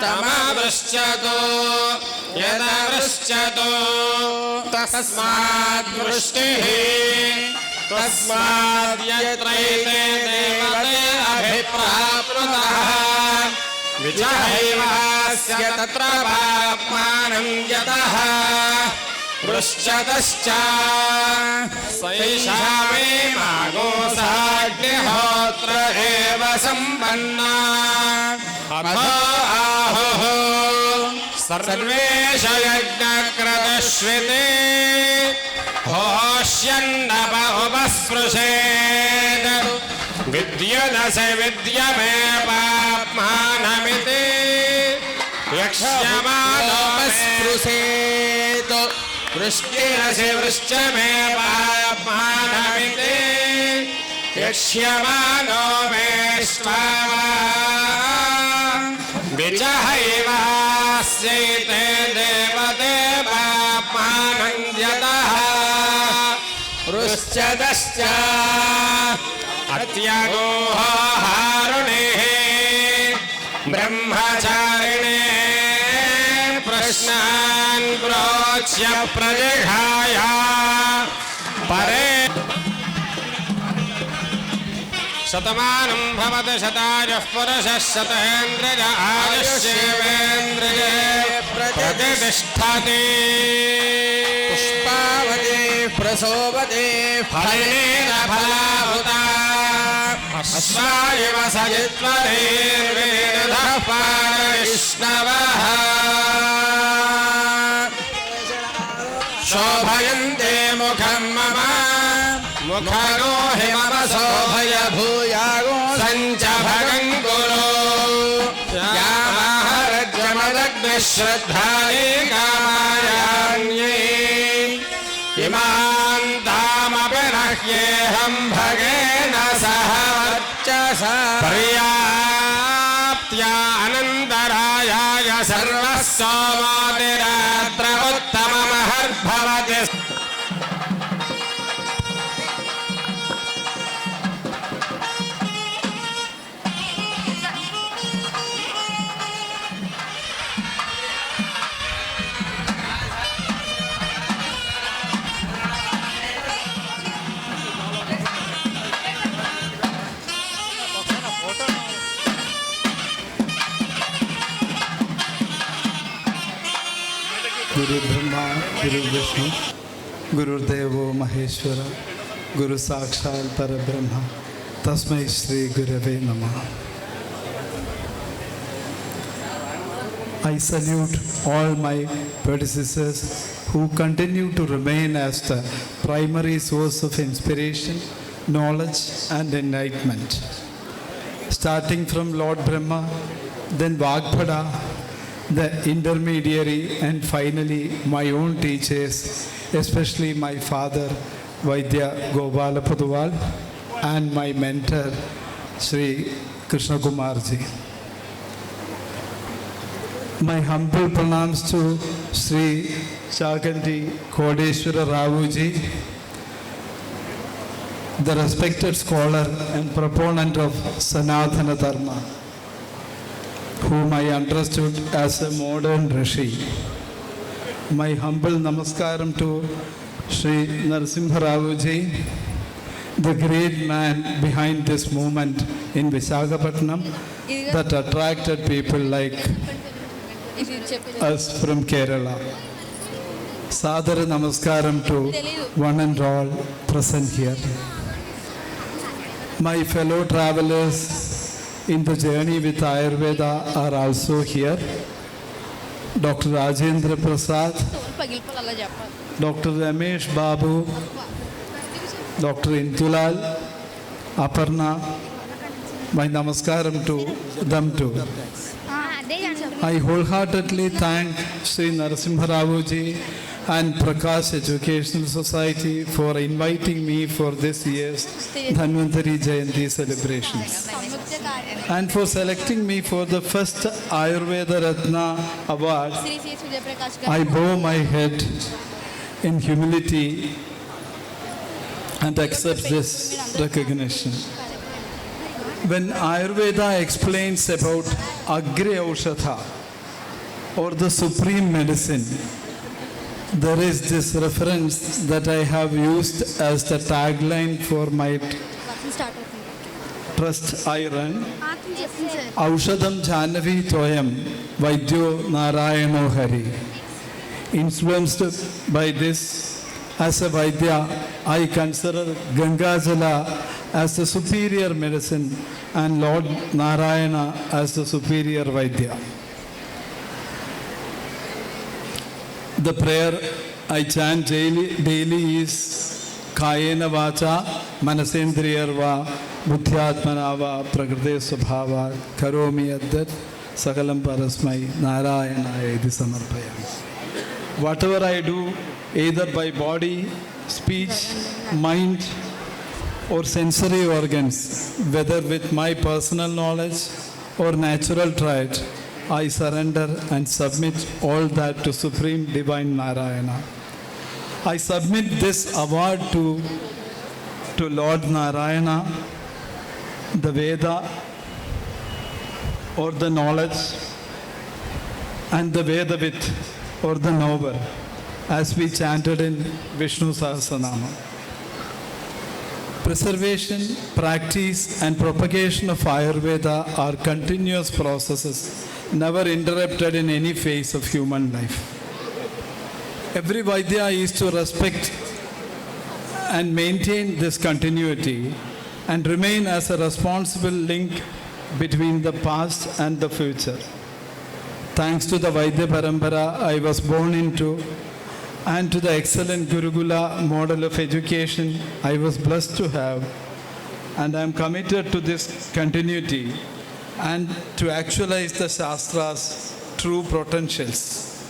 తమవృశ్చతో యదవృశ్చతో తస్మాద్వృష్టిః తస్మాద్యత్రైతే దేవతే అభిప్రాప్నుతః విజహైవాస్య తత్ర పాప్మానం యతః వృశ్చతశ్చ సైషా మే మాగోసాగ్నిహోత్ర ఏవ సంపన్నా అథో ఆహుః సర్వేష యజ్ఞక్రతుష్వితే హోష్యన్నపస్పృశేత్ విద్యుదస విద్యమే పాప్మానమితి యక్ష్యమానోపస్పృశేత్ వృష్టిరసి వృశ్చమే పాప్మానమితి యక్ష్యమానో మే శ్వావా విజహైవాస్యైతే దేవతే పాప్మానం యతః వృశ్చదశ్చ అత్యగోహారుణేః బ్రహ్మచారిణే ప్రశ్నాన్ ప్రోచ్య ప్రజిఘాయ పరే శతమానం భవతి శతాయుః పురుషः శతేంద్రియ ఆయుష్యేవేంద్రియే ప్రతిష్ఠతి పుష్పావతి ప్రసోవతి ఫలేన ఫలావృతా అశ్వాయవ సజిత్వరేర్వేదః పారవిష్ణవః శోభయంతే ముఖం మమ ముఖగో హి మమ శోభయ భూయాగో సంచ భగం గురు యామహరజ్యమదగ్నిశ్రద్ధాని కామాయాన్యై ఇమాన్ తామపి నహ్యేహం భగేన సహ వర్చసా పర్యాప్త్యా అనంతరాయాయ సర్వః సోమోతిరాత్ర ఉత్తమమహర్భవతి. गुरु ब्रह्मा गुरु विष्णु गुरुदेवो महेश्वर गुरु साक्षात् परब्रह्म तस्मै श्री गुरवे नमः. I salute all my predecessors who continue to remain as the primary source of inspiration, knowledge and enlightenment. Starting from Lord Brahma, then Vagbhada, the intermediary, and finally my own teachers, especially my father Vaidya Gopala Puduval and my mentor Sri Krishna Kumarji. My humble pranams to Sri Chaganti Kodeshwara Ravuji, the respected scholar and proponent of Sanatana Dharma, whom I understood as a modern rishi. My humble namaskaram to Sri Narasimha Ravuji, the great man behind this movement in Visakhapatnam that attracted people like us from Kerala. Sadhara namaskaram to one and all present here. My fellow travelers in the journey with Ayurveda are also here. Dr. Rajendra Prasad, Dr. Ramesh Babu, Dr. Intulal, Aparna, my namaskaram to them too. I wholeheartedly thank Sri Narasimha Rao ji and Prakash Educational Society for inviting me for this year's Dhanvantari Jayanti celebrations and for selecting me for the first Ayurveda Ratna Award. I bow my head in humility and accept this recognition. When Ayurveda explains about Agri Aushadha or the supreme medicine, there is this reference that I have used as the tagline for my trust I run. Aushadam Janavi Toyam Vaidyo Narayano Hari. Influenced by this, as a Vaidya, I consider Ganga Jala as the superior medicine and Lord Narayana as the superior Vaidya. The prayer I chant daily is Kayena Vacha Manasendriyarva Buddhyatmanava Prakriti Swabhava Karomi Addat Sakalam Parasmai Narayana Edi Samarpayam. Whatever I do, either by body, speech, mind, or sensory organs, whether with my personal knowledge or natural trait, I surrender and submit all that to Supreme Divine Narayana. I submit this award to Lord Narayana, the Veda or the knowledge, and the Vedavit or the knower, as we chanted in Vishnu Sahasranama. Preservation, practice, and propagation of Ayurveda are continuous processes, never interrupted in any phase of human life. Every Vaidya is to respect and maintain this continuity and remain as a responsible link between the past and the future. Thanks to the Vaidya Parampara I was born into and to the excellent Gurukula model of education I was blessed to have, and I am committed to this continuity and to actualize the Shastra's true potentials.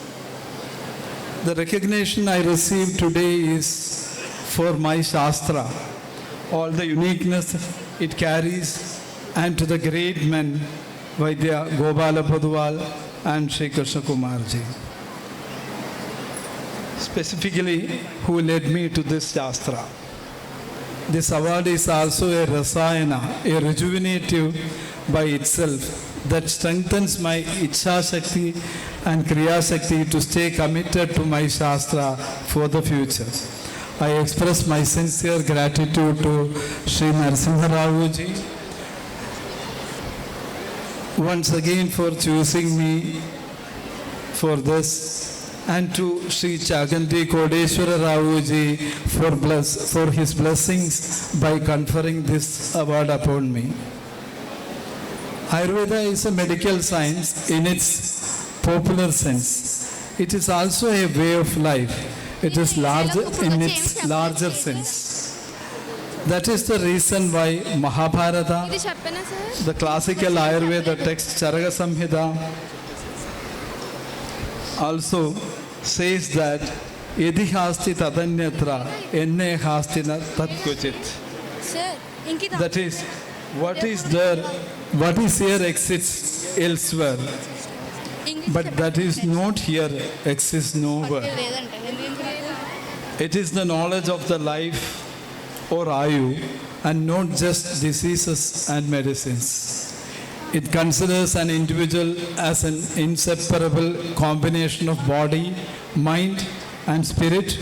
The recognition I received today is for my Shastra, all the uniqueness it carries, and to the great men Vaidya Gopala Padwal and Sri Krishna Kumarji, specifically who led me to this Shastra. This award is also a rasayana, a rejuvenative by itself that strengthens my Ichha Shakti and Kriya Shakti to stay committed to my Shastra for the future. I express my sincere gratitude to Sri Narasimha Rao ji once again for choosing me for this, and to Sri Chaganti Kodeshwara Rao ji for his blessings by conferring this award upon me. Ayurveda is a medical science in its popular sense. It is also a way of life. It is larger in its larger sense. That is the reason why Mahabharata, the classical Ayurveda text Charaka Samhita, also says that Yedi hasti tadanyatra enne hasti na tatkuchit. That is, what is there, what is here exists elsewhere, but that is not here exists nowhere. It is the knowledge of the life or Ayu and not just diseases and medicines. It considers an individual as an inseparable combination of body, mind, and spirit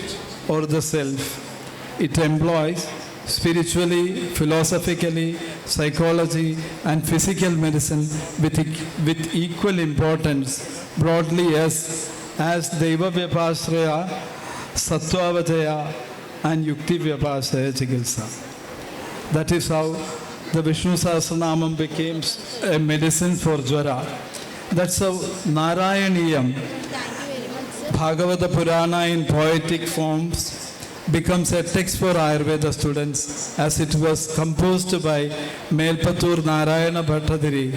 or the self. It employs spiritually, philosophically, psychology, and physical medicine with equal importance, broadly as Deva Vyapasraya, Sattvavajaya, and Yukti Vyapasraya Chikilsa. That is how the Vishnu Sahasranamam became a medicine for Jwara. That's how Narayaniyam, Bhagavata Purana in poetic forms, becomes a text for Ayurveda students, as it was composed by Melpatur Narayana Bhattadiri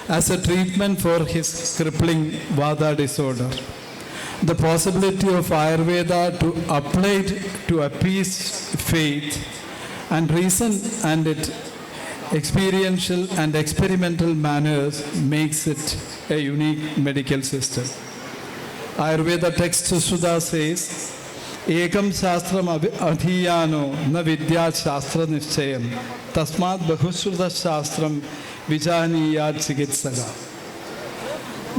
as a treatment for his crippling Vata disorder. The possibility of Ayurveda to applied to appease faith and reason and its experiential and experimental manners makes it a unique medical system. Ayurveda text Sudha says, Ekam Shastram Adhiyano na Vidya Shastra Nischayam Tasmat Bahusruta Shastram Vijaniyat Chikitsaga.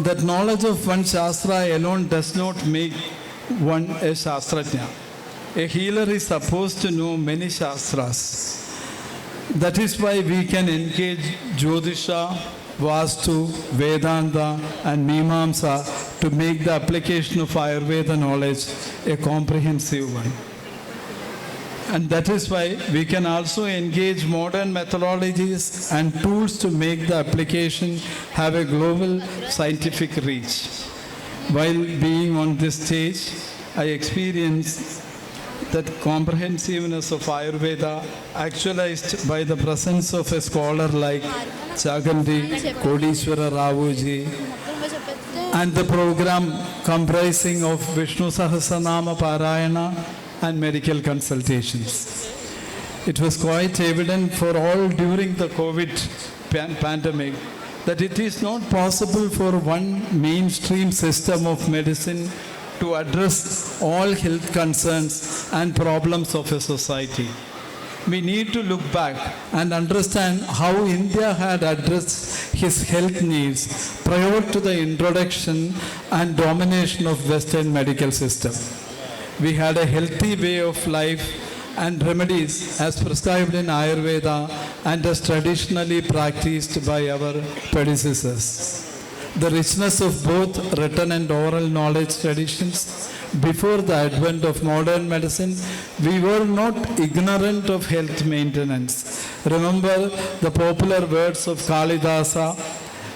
That knowledge of one Shastra alone does not make one a Shastrajna. A healer is supposed to know many Shastras. That is why we can engage Jyotisha, Vastu, Vedanta and Mimamsa to make the application of Ayurveda knowledge a comprehensive one. And that is why we can also engage modern methodologies and tools to make the application have a global scientific reach. While being on this stage, I experienced that comprehensiveness of Ayurveda actualized by the presence of a scholar like Chagandi Kodishwara Ravuji and the program comprising of Vishnu Sahasranama Parayana and medical consultations. It was quite evident for all during the COVID pandemic that it is not possible for one mainstream system of medicine to address all health concerns and problems of a society. We need to look back and understand how India had addressed his health needs prior to the introduction and domination of Western medical system. We had a healthy way of life and remedies as prescribed in Ayurveda and as traditionally practiced by our predecessors. The richness of both written and oral knowledge traditions before the advent of modern medicine, we were not ignorant of health maintenance. Remember the popular words of Kalidasa,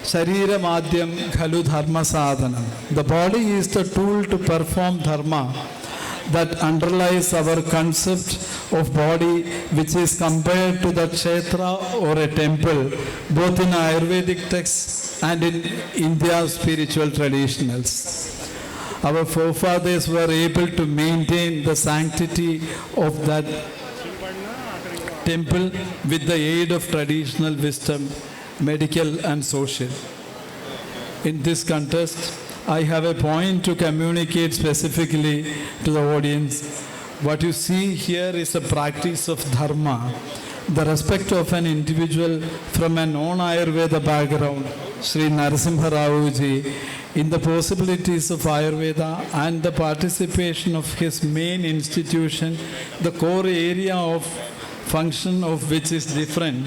Sharira Madhyam Khalu Dharma Sadhanam. The body is the tool to perform dharma that underlies our concept of body, which is compared to the kshetra or a temple, both in Ayurvedic texts and in India's spiritual traditionals. Our forefathers were able to maintain the sanctity of that temple with the aid of traditional wisdom, medical and social. In this context, I have a point to communicate specifically to the audience. What you see here is a practice of dharma, the respect of an individual from a non-Ayurveda background, Sri Narasimha Ravuji, in the possibilities of Ayurveda and the participation of his main institution, the core area of function of which is different,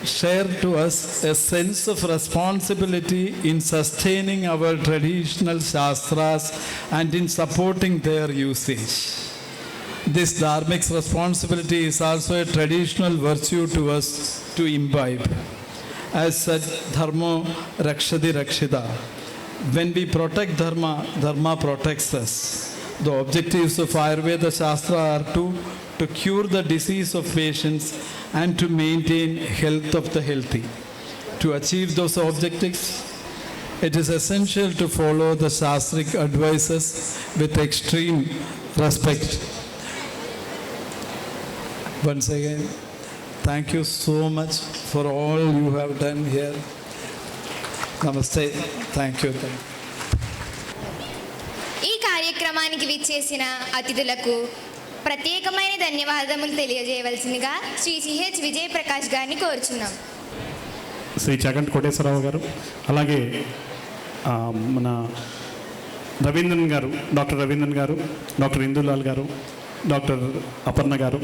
share to us a sense of responsibility in sustaining our traditional shastras and in supporting their usage. This dharmic responsibility is also a traditional virtue to us to imbibe. As said, dharma rakshati rakshita. When we protect dharma, dharma protects us. The objectives of Ayurveda Shastra are to cure the disease of patients and to maintain health of the healthy. To achieve those objectives, it is essential to follow the Shastric advices with extreme respect. Once again, thank you so much for all you have done here. Namaste. Thank you. ఈ కార్యక్రమానికి విచ్చేసిన అతిథులకు ప్రత్యేకమైన ధన్యవాదములు తెలియజేయవలసిందిగా Shri CH Vijay Prakash గారిని కోరుచున్నాం. శ్రీ చగంటి కోటేశ్వరరావు గారు, అలాగే మన రవీంద్రన్ గారు, డాక్టర్ రవీంద్రన్ గారు, డాక్టర్ ఇందులాల్ గారు, డాక్టర్ అపర్ణ గారు,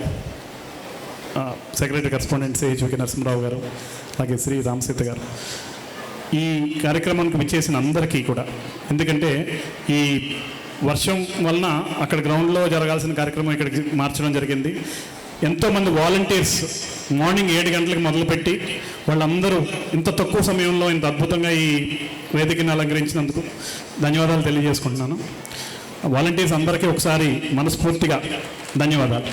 సెక్రటరీ కరెస్పాండెంట్ సిహెచ్వికే నరసింహరావు గారు, అలాగే శ్రీ రామసీత గారు, ఈ కార్యక్రమానికి విచ్చేసిన అందరికీ కూడా, ఎందుకంటే ఈ వర్షం వలన అక్కడ గ్రౌండ్లో జరగాల్సిన కార్యక్రమం ఇక్కడికి మార్చడం జరిగింది. ఎంతోమంది వాలంటీర్స్ మార్నింగ్ 7 గంటలకు మొదలుపెట్టి వాళ్ళందరూ ఇంత తక్కువ సమయంలో ఇంత అద్భుతంగా ఈ వేదికను అలంకరించినందుకు ధన్యవాదాలు తెలియజేసుకుంటున్నాను. వాలంటీర్స్ అందరికీ ఒకసారి మనస్ఫూర్తిగా ధన్యవాదాలు.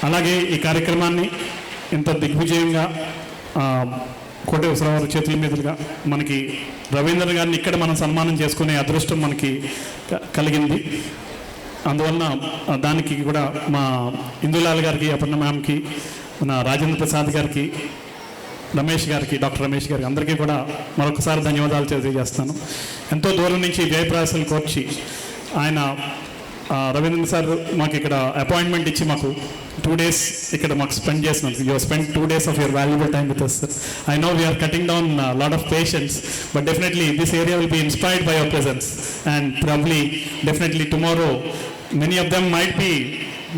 అలాగే ఈ కార్యక్రమాన్ని ఇంత దిగ్విజయంగా కోటేశ్వరరావు చేతుల మీదుగా మనకి రవీంద్ర గారిని ఇక్కడ మనం సన్మానం చేసుకునే అదృష్టం మనకి కలిగింది. అందువలన దానికి కూడా మా ఇందులాల్ గారికి, అపర్ణ మ్యామ్కి, మన రాజేంద్ర ప్రసాద్ గారికి, రమేష్ గారికి, డాక్టర్ రమేష్ గారికి అందరికీ కూడా మరొకసారి ధన్యవాదాలు తెలియజేస్తాను. ఎంతో దూరం నుంచి జయప్రకాశ్ కోర్చి ఆయన రవీంద్ర సార్ మాకు ఇక్కడ అపాయింట్మెంట్ ఇచ్చి మాకు 2 days ఇక్కడ మాకు స్పెండ్ చేసినందుకు. You spend 2 days of your valuable time with us. I know we are cutting down a lot of patience, but definitely this area will be inspired by your presence, and probably definitely tomorrow many of them might be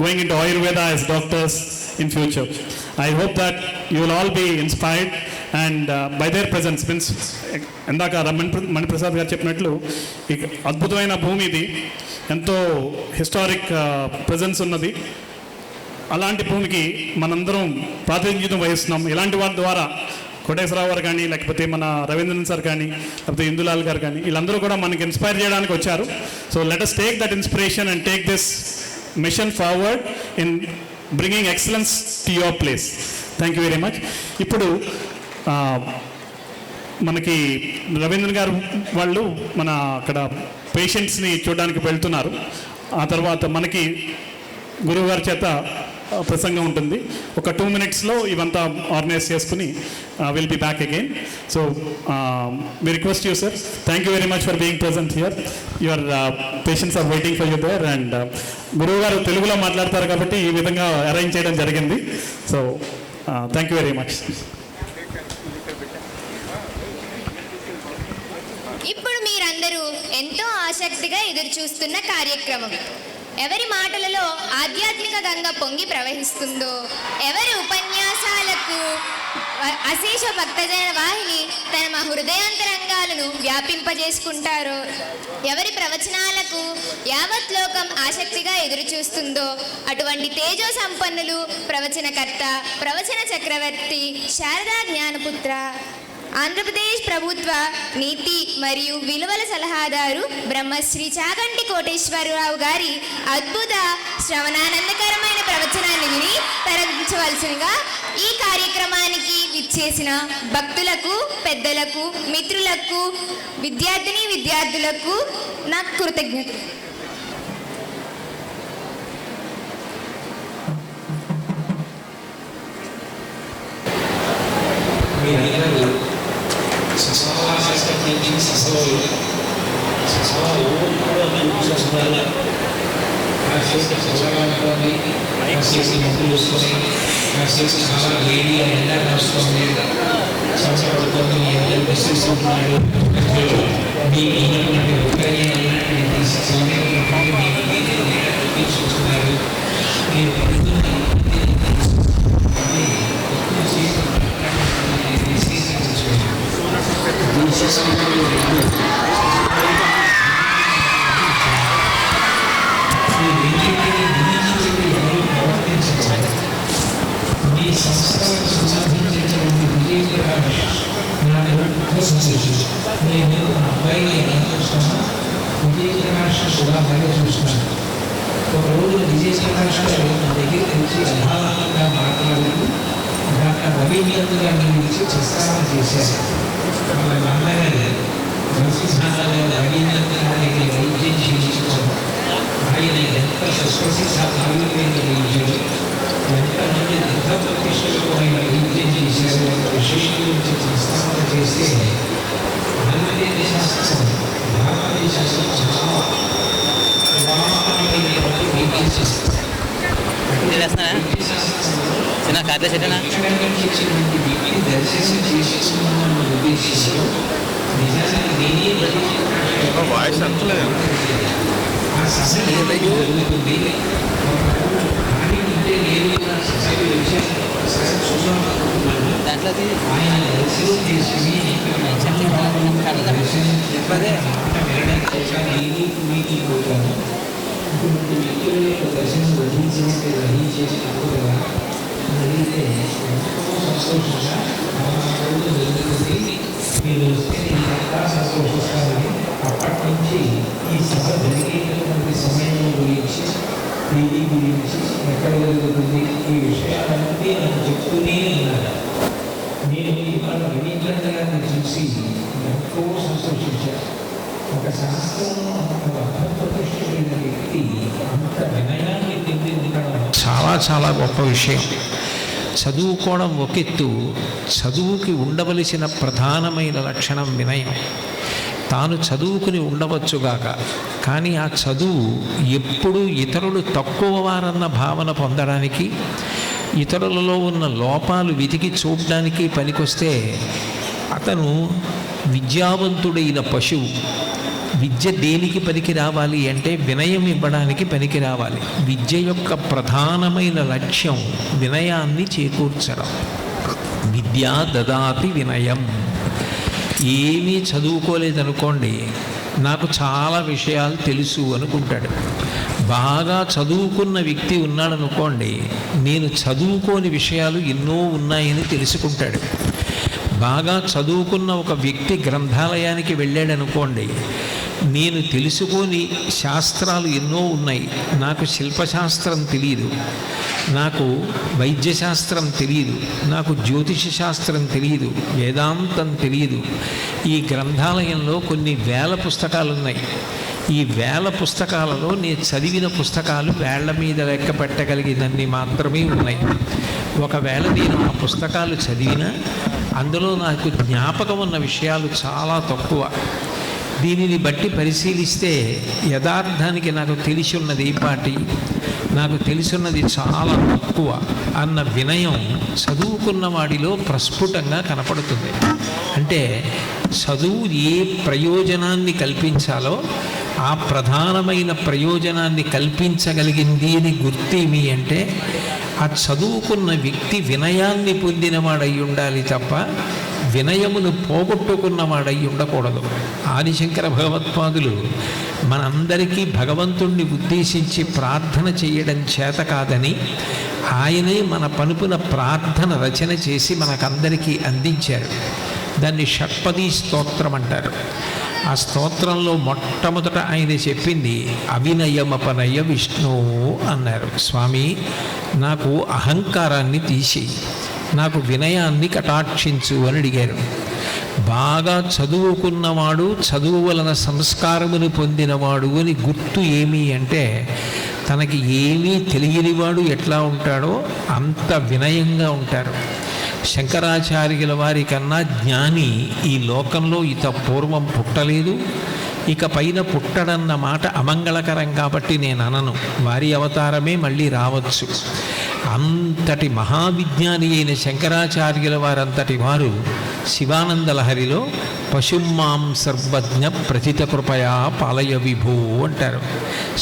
going into Ayurveda as doctors in future. I hope that you will all be inspired and by their presence means ఇందాక మణిప్రసాద్ గారు చెప్పినట్లు అద్భుతమైన భూమి ఇది, ఎంతో historic presence ఉన్నది. అలాంటి భూమికి మనందరం ప్రాతినిధ్యం వహిస్తున్నాం. ఇలాంటి వారి ద్వారా కోటేశ్వరరావు గారు కానీ, లేకపోతే మన రవీంద్రన్ సార్ కానీ, లేకపోతే ఇందులాల్ గారు కానీ, వీళ్ళందరూ కూడా మనకి ఇన్స్పైర్ చేయడానికి వచ్చారు. So let us take that inspiration and take this mission forward in bringing excellence to your place. Thank you very much. ఇప్పుడు మనకి రవీంద్రన్ గారు వాళ్ళు మన అక్కడ పేషెంట్స్ని చూడడానికి వెళ్తున్నారు. ఆ తర్వాత మనకి గురువు గారి చేత ప్రసంగం ఉంటుంది. ఒక 2 minutesలో ఇవంతా ఆర్గనైజ్ చేసుకుని will be back again. So we request you sir, thank you very much for being present here. Your patients are waiting for you there. And గురువు గారు తెలుగులో మాట్లాడతారు కాబట్టి ఈ విధంగా అరేంజ్ చేయడం జరిగింది. So thank you very much. ఇప్పుడు మీరందరూ ఎంతో ఆసక్తిగా ఎదురు చూస్తున్న కార్యక్రమం, ఎవరి మాటలలో ఆధ్యాత్మిక గంగ పొంగి ప్రవహిస్తుందో, ఎవరి ఉపన్యాసాలకు అశేష భక్తజన వాహిని తన హృదయాంతరంగాలను వ్యాపింపజేసుకుంటారో, ఎవరి ప్రవచనాలకు యావత్ లోకం ఆసక్తిగా ఎదురు చూస్తుందో అటువంటి తేజో సంపన్నులు ప్రవచనకర్త, ప్రవచన చక్రవర్తి, శారదా జ్ఞానపుత్ర, ఆంధ్రప్రదేశ్ ప్రభుత్వ నీతి మరియు విలువల సలహాదారు బ్రహ్మశ్రీ చాగంటి కోటేశ్వరరావు గారి అద్భుత శ్రవణానందకరమైన ప్రవచనాన్ని విని తరించవలసిందిగా ఈ కార్యక్రమానికి విచ్చేసిన భక్తులకు, పెద్దలకు, మిత్రులకు, విద్యార్థులకు నా కృతజ్ఞతలు. వాయిస్ అంటలేదు. అప్పటి నుంచి ఈ సభ జరిగేటటువంటి సమయంలో గురించి, దీని గురించి, ఎక్కడ జరుగుతుంది, ఈ విషయాలన్నీ నాకు చెప్తూనే ఉన్నాను. నేను ఇవాళ రవీంద్రనాథ్ గారిని చూసి ఎంతో సంతోషించాను. ఒక శాస్త్రంలో అంత అర్థప్రతిష్ఠుడైన వ్యక్తి అంత వినయాన్ని పొందించడం చాలా చాలా గొప్ప విషయం. చదువుకోవడం ఒక ఎత్తు, చదువుకి ఉండవలసిన ప్రధానమైన లక్షణం వినయం. తాను చదువుకుని ఉండవచ్చుగాక, కానీ ఆ చదువు ఎప్పుడు ఇతరులు తక్కువ వారన్న భావన పొందడానికి, ఇతరులలో ఉన్న లోపాలు వెతికి చూడడానికి పనికొస్తే అతను విద్యావంతుడైన పశువు. విద్య దేనికి పనికి రావాలి అంటే వినయం ఇవ్వడానికి పనికి రావాలి. విద్య యొక్క ప్రధానమైన లక్ష్యం వినయాన్ని చేకూర్చడం. విద్యా దదాతి వినయం. ఏమీ చదువుకోలేదనుకోండి, నాకు చాలా విషయాలు తెలుసు అనుకుంటాడు. బాగా చదువుకున్న వ్యక్తి ఉన్నాడనుకోండి, నేను చదువుకోని విషయాలు ఎన్నో ఉన్నాయని తెలుసుకుంటాడు. బాగా చదువుకున్న ఒక వ్యక్తి గ్రంథాలయానికి వెళ్ళాడనుకోండి, నేను తెలుసుకోని శాస్త్రాలు ఎన్నో ఉన్నాయి. నాకు శిల్పశాస్త్రం తెలియదు, నాకు వైద్యశాస్త్రం తెలియదు, నాకు జ్యోతిష శాస్త్రం తెలియదు, వేదాంతం తెలియదు. ఈ గ్రంథాలయంలో కొన్ని వేల పుస్తకాలు ఉన్నాయి. ఈ వేల పుస్తకాలలో నేను చదివిన పుస్తకాలు వేళ్ల మీద లెక్క పెట్టగలిగినన్ని మాత్రమే ఉన్నాయి. ఒకవేళ నేను ఆ పుస్తకాలు చదివినా అందులో నాకు జ్ఞాపకం ఉన్న విషయాలు చాలా తక్కువ. దీనిని బట్టి పరిశీలిస్తే యథార్థానికి నాకు తెలిసి ఉన్నది ఈ పాటి, నాకు తెలిసిన్నది చాలా తక్కువ అన్న వినయం చదువుకున్న వాడిలో ప్రస్ఫుటంగా కనపడుతుంది. అంటే చదువు ఏ ప్రయోజనాన్ని కల్పించాలో ఆ ప్రధానమైన ప్రయోజనాన్ని కల్పించగలిగింది అని గుర్తేమి అంటే ఆ చదువుకున్న వ్యక్తి వినయాన్ని పొందినవాడై ఉండాలి తప్ప వినయమును పోగొట్టుకున్నవాడై ఉండకూడదు. ఆదిశంకర భగవత్పాదులు మనందరికీ భగవంతుణ్ణి ఉద్దేశించి ప్రార్థన చేయడం చేత కాదని ఆయనే మన పనుపున ప్రార్థన రచన చేసి మనకందరికీ అందించారు. దాన్ని షట్పదీ స్తోత్రం అంటారు. ఆ స్తోత్రంలో మొట్టమొదట ఆయన చెప్పింది అవినయమపనయ విష్ణు అన్నారు. స్వామి, నాకు అహంకారాన్ని తీసి నాకు వినయాన్ని కటాక్షించు అని అడిగారు. బాగా చదువుకున్నవాడు, చదువు వలన సంస్కారమును పొందినవాడు అని గుర్తు ఏమి అంటే తనకి ఏమీ తెలియనివాడు ఎట్లా ఉంటాడో అంత వినయంగా ఉంటారు. శంకరాచార్యుల వారి కన్నా జ్ఞాని ఈ లోకంలో ఇత పూర్వం పుట్టలేదు, ఇక పైన పుట్టడన్న మాట అమంగళకరం కాబట్టి నేను అనను. వారి అవతారమే మళ్ళీ రావచ్చు. అంతటి మహావిజ్ఞాని అయిన శంకరాచార్యుల వారంతటి వారు శివానంద లహరిలో పశుమాం సర్వజ్ఞ ప్రతిత కృపయా పాలయ విభూ అంటారు.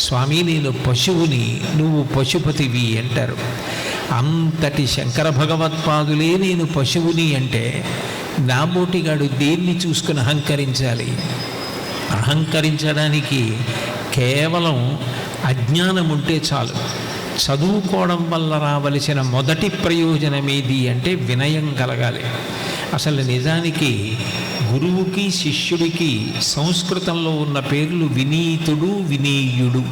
స్వామి, నేను పశువుని, నువ్వు పశుపతివి అంటారు. అంతటి శంకర భగవత్పాదులే నేను పశువుని అంటే నాబోటిగాడు దేన్ని చూసుకుని అహంకరించాలి? అహంకరించడానికి కేవలం అజ్ఞానం ఉంటే చాలు. చదువుకోవడం వల్ల రావలసిన మొదటి ప్రయోజనం ఏది అంటే వినయం కలగాలి. అసలు నిజానికి గురువుకి శిష్యుడికి సంస్కృతంలో ఉన్న పేర్లు వినీతుడు, వినీయుడు.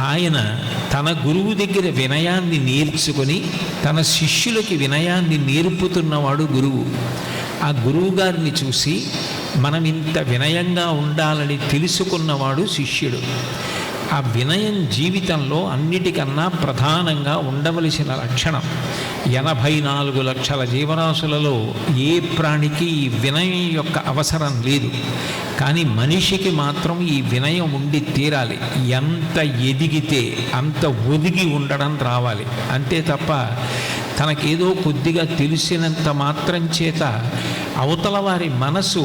ఆయన తన గురువు దగ్గర వినయాన్ని నేర్చుకొని తన శిష్యులకి వినయాన్ని నేర్పుతున్నవాడు గురువు. ఆ గురువు గారిని చూసి మనం ఇంత వినయంగా ఉండాలని తెలుసుకున్నవాడు శిష్యుడు. ఆ వినయం జీవితంలో అన్నిటికన్నా ప్రధానంగా ఉండవలసిన లక్షణం. 84 లక్షల జీవరాశులలో ఏ ప్రాణికి ఈ వినయం యొక్క అవసరం లేదు, కానీ మనిషికి మాత్రం ఈ వినయం ఉండి తీరాలి. ఎంత ఎదిగితే అంత ఒదిగి ఉండడం రావాలి. అంతే తప్ప తనకేదో కొద్దిగా తెలిసినంత మాత్రం చేత అవతల వారి మనసు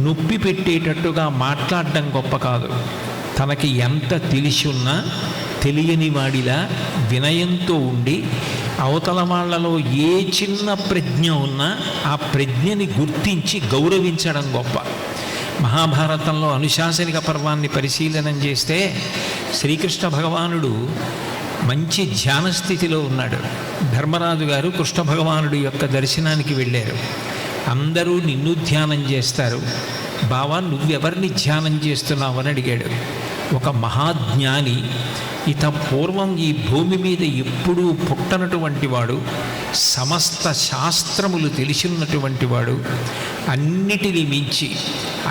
నొప్పి పెట్టేటట్టుగా మాట్లాడడం గొప్ప కాదు. తనకి ఎంత తెలిసి ఉన్నా తెలియని వాడిలా వినయంతో ఉండి అవతల వాళ్ళలో ఏ చిన్న ప్రజ్ఞ ఉన్నా ఆ ప్రజ్ఞని గుర్తించి గౌరవించడం గొప్ప. మహాభారతంలో అనుశాసనిక పర్వాన్ని పరిశీలనం చేస్తే శ్రీకృష్ణ భగవానుడు మంచి ధ్యాన స్థితిలో ఉన్నాడు. ధర్మరాజు గారు కృష్ణ భగవానుడి యొక్క దర్శనానికి వెళ్ళారు. అందరూ నిన్ను ధ్యానం చేస్తారు, బావా నువ్వెవరిని ధ్యానం చేస్తున్నావు అని అడిగాడు. ఒక మహాజ్ఞాని. ఇత పూర్వం ఈ భూమి మీద ఎప్పుడూ పుట్టనటువంటి వాడు, సమస్త శాస్త్రములు తెలిసినటువంటి వాడు, అన్నిటిని మించి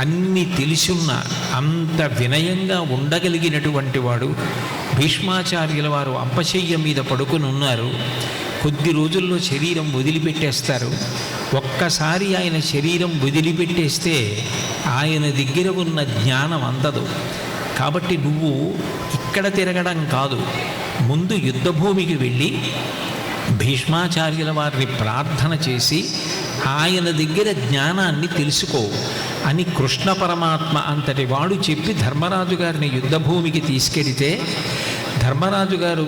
అన్ని తెలిసున్న అంత వినయంగా ఉండగలిగినటువంటి వాడు. భీష్మాచార్యుల వారు అంపశయ్య మీద పడుకుని ఉన్నారు. కొద్ది రోజుల్లో శరీరం వదిలిపెట్టేస్తారు. ఒక్కసారి ఆయన శరీరం వదిలిపెట్టేస్తే ఆయన దగ్గర ఉన్న జ్ఞానం అందదు. కాబట్టి నువ్వు ఇక్కడ తిరగడం కాదు, ముందు యుద్ధభూమికి వెళ్ళి భీష్మాచార్యుల వారిని ప్రార్థన చేసి ఆయన దగ్గర జ్ఞానాన్ని తెలుసుకో అని కృష్ణ పరమాత్మ అంతటి వాడు చెప్పి ధర్మరాజు గారిని యుద్ధభూమికి తీసుకెడితే ధర్మరాజు గారు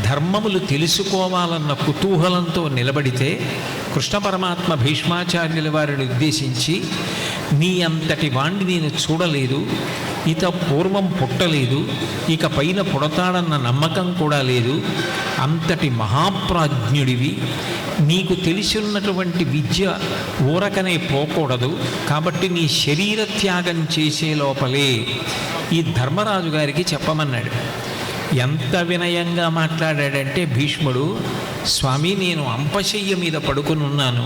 ధర్మములు తెలుసుకోవాలన్న కుతూహలంతో నిలబడితే కృష్ణ పరమాత్మ భీష్మాచార్యుల వారిని ఉద్దేశించి, నీ అంతటి వాణ్ణి నేను చూడలేదు, ఇత పూర్వం పుట్టలేదు, ఇక పైన పుడతాడన్న నమ్మకం కూడా లేదు, అంతటి మహాప్రాజ్ఞుడివి, నీకు తెలిసిన్నటువంటి విద్య ఊరకనే పోకూడదు, కాబట్టి నీ శరీర త్యాగం చేసే లోపలే ఈ ధర్మరాజు గారికి చెప్పమన్నాడు. ఎంత వినయంగా మాట్లాడాడంటే భీష్ముడు, స్వామి నేను అంపశయ్య మీద పడుకుని ఉన్నాను,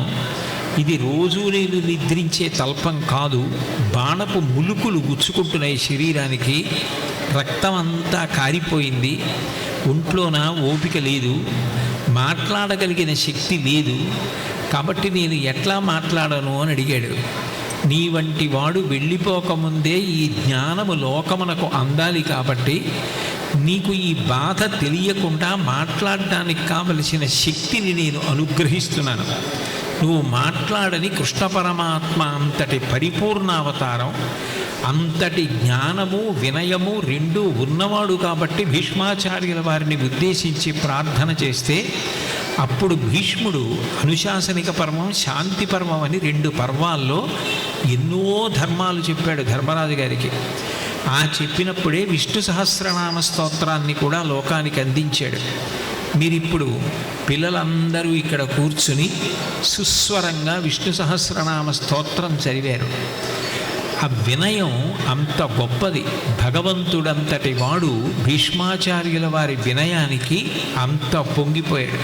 ఇది రోజు నేను నిద్రించే తల్పం కాదు, బాణపు ములుకులు గుచ్చుకుంటున్నాయి శరీరానికి, రక్తం అంతా కారిపోయింది, ఒంట్లోన ఓపిక లేదు, మాట్లాడగలిగిన శక్తి లేదు, కాబట్టి నేను ఎట్లా మాట్లాడను అని అడిగాడు. నీ వంటి వాడు వెళ్ళిపోకముందే ఈ జ్ఞానము లోకమునకు అందాలి, కాబట్టి నీకు ఈ బాధ తెలియకుండా మాట్లాడడానికి కావలసిన శక్తిని నేను అనుగ్రహిస్తున్నాను. నువ్వు మాట్లాడని కృష్ణ పరమాత్మ అంతటి పరిపూర్ణ అవతారం, అంతటి జ్ఞానము వినయము రెండూ ఉన్నవాడు కాబట్టి భీష్మాచార్యుల వారిని ఉద్దేశించి ప్రార్థన చేస్తే అప్పుడు భీష్ముడు అనుశాసనిక పర్వం, శాంతి పర్వం అని 2 పర్వాల్లో ఎన్నో ధర్మాలు చెప్పాడు ధర్మరాజు గారికి. ఆ చెప్పినప్పుడే విష్ణు సహస్రనామ స్తోత్రాన్ని కూడా లోకానికి అందించాడు. మీరిప్పుడు పిల్లలందరూ ఇక్కడ కూర్చుని సుస్వరంగా విష్ణు సహస్రనామ స్తోత్రం చదివారు. ఆ వినయం అంత గొప్పది. భగవంతుడంతటి వాడు భీష్మాచార్యుల వారి వినయానికి అంత పొంగిపోయాడు.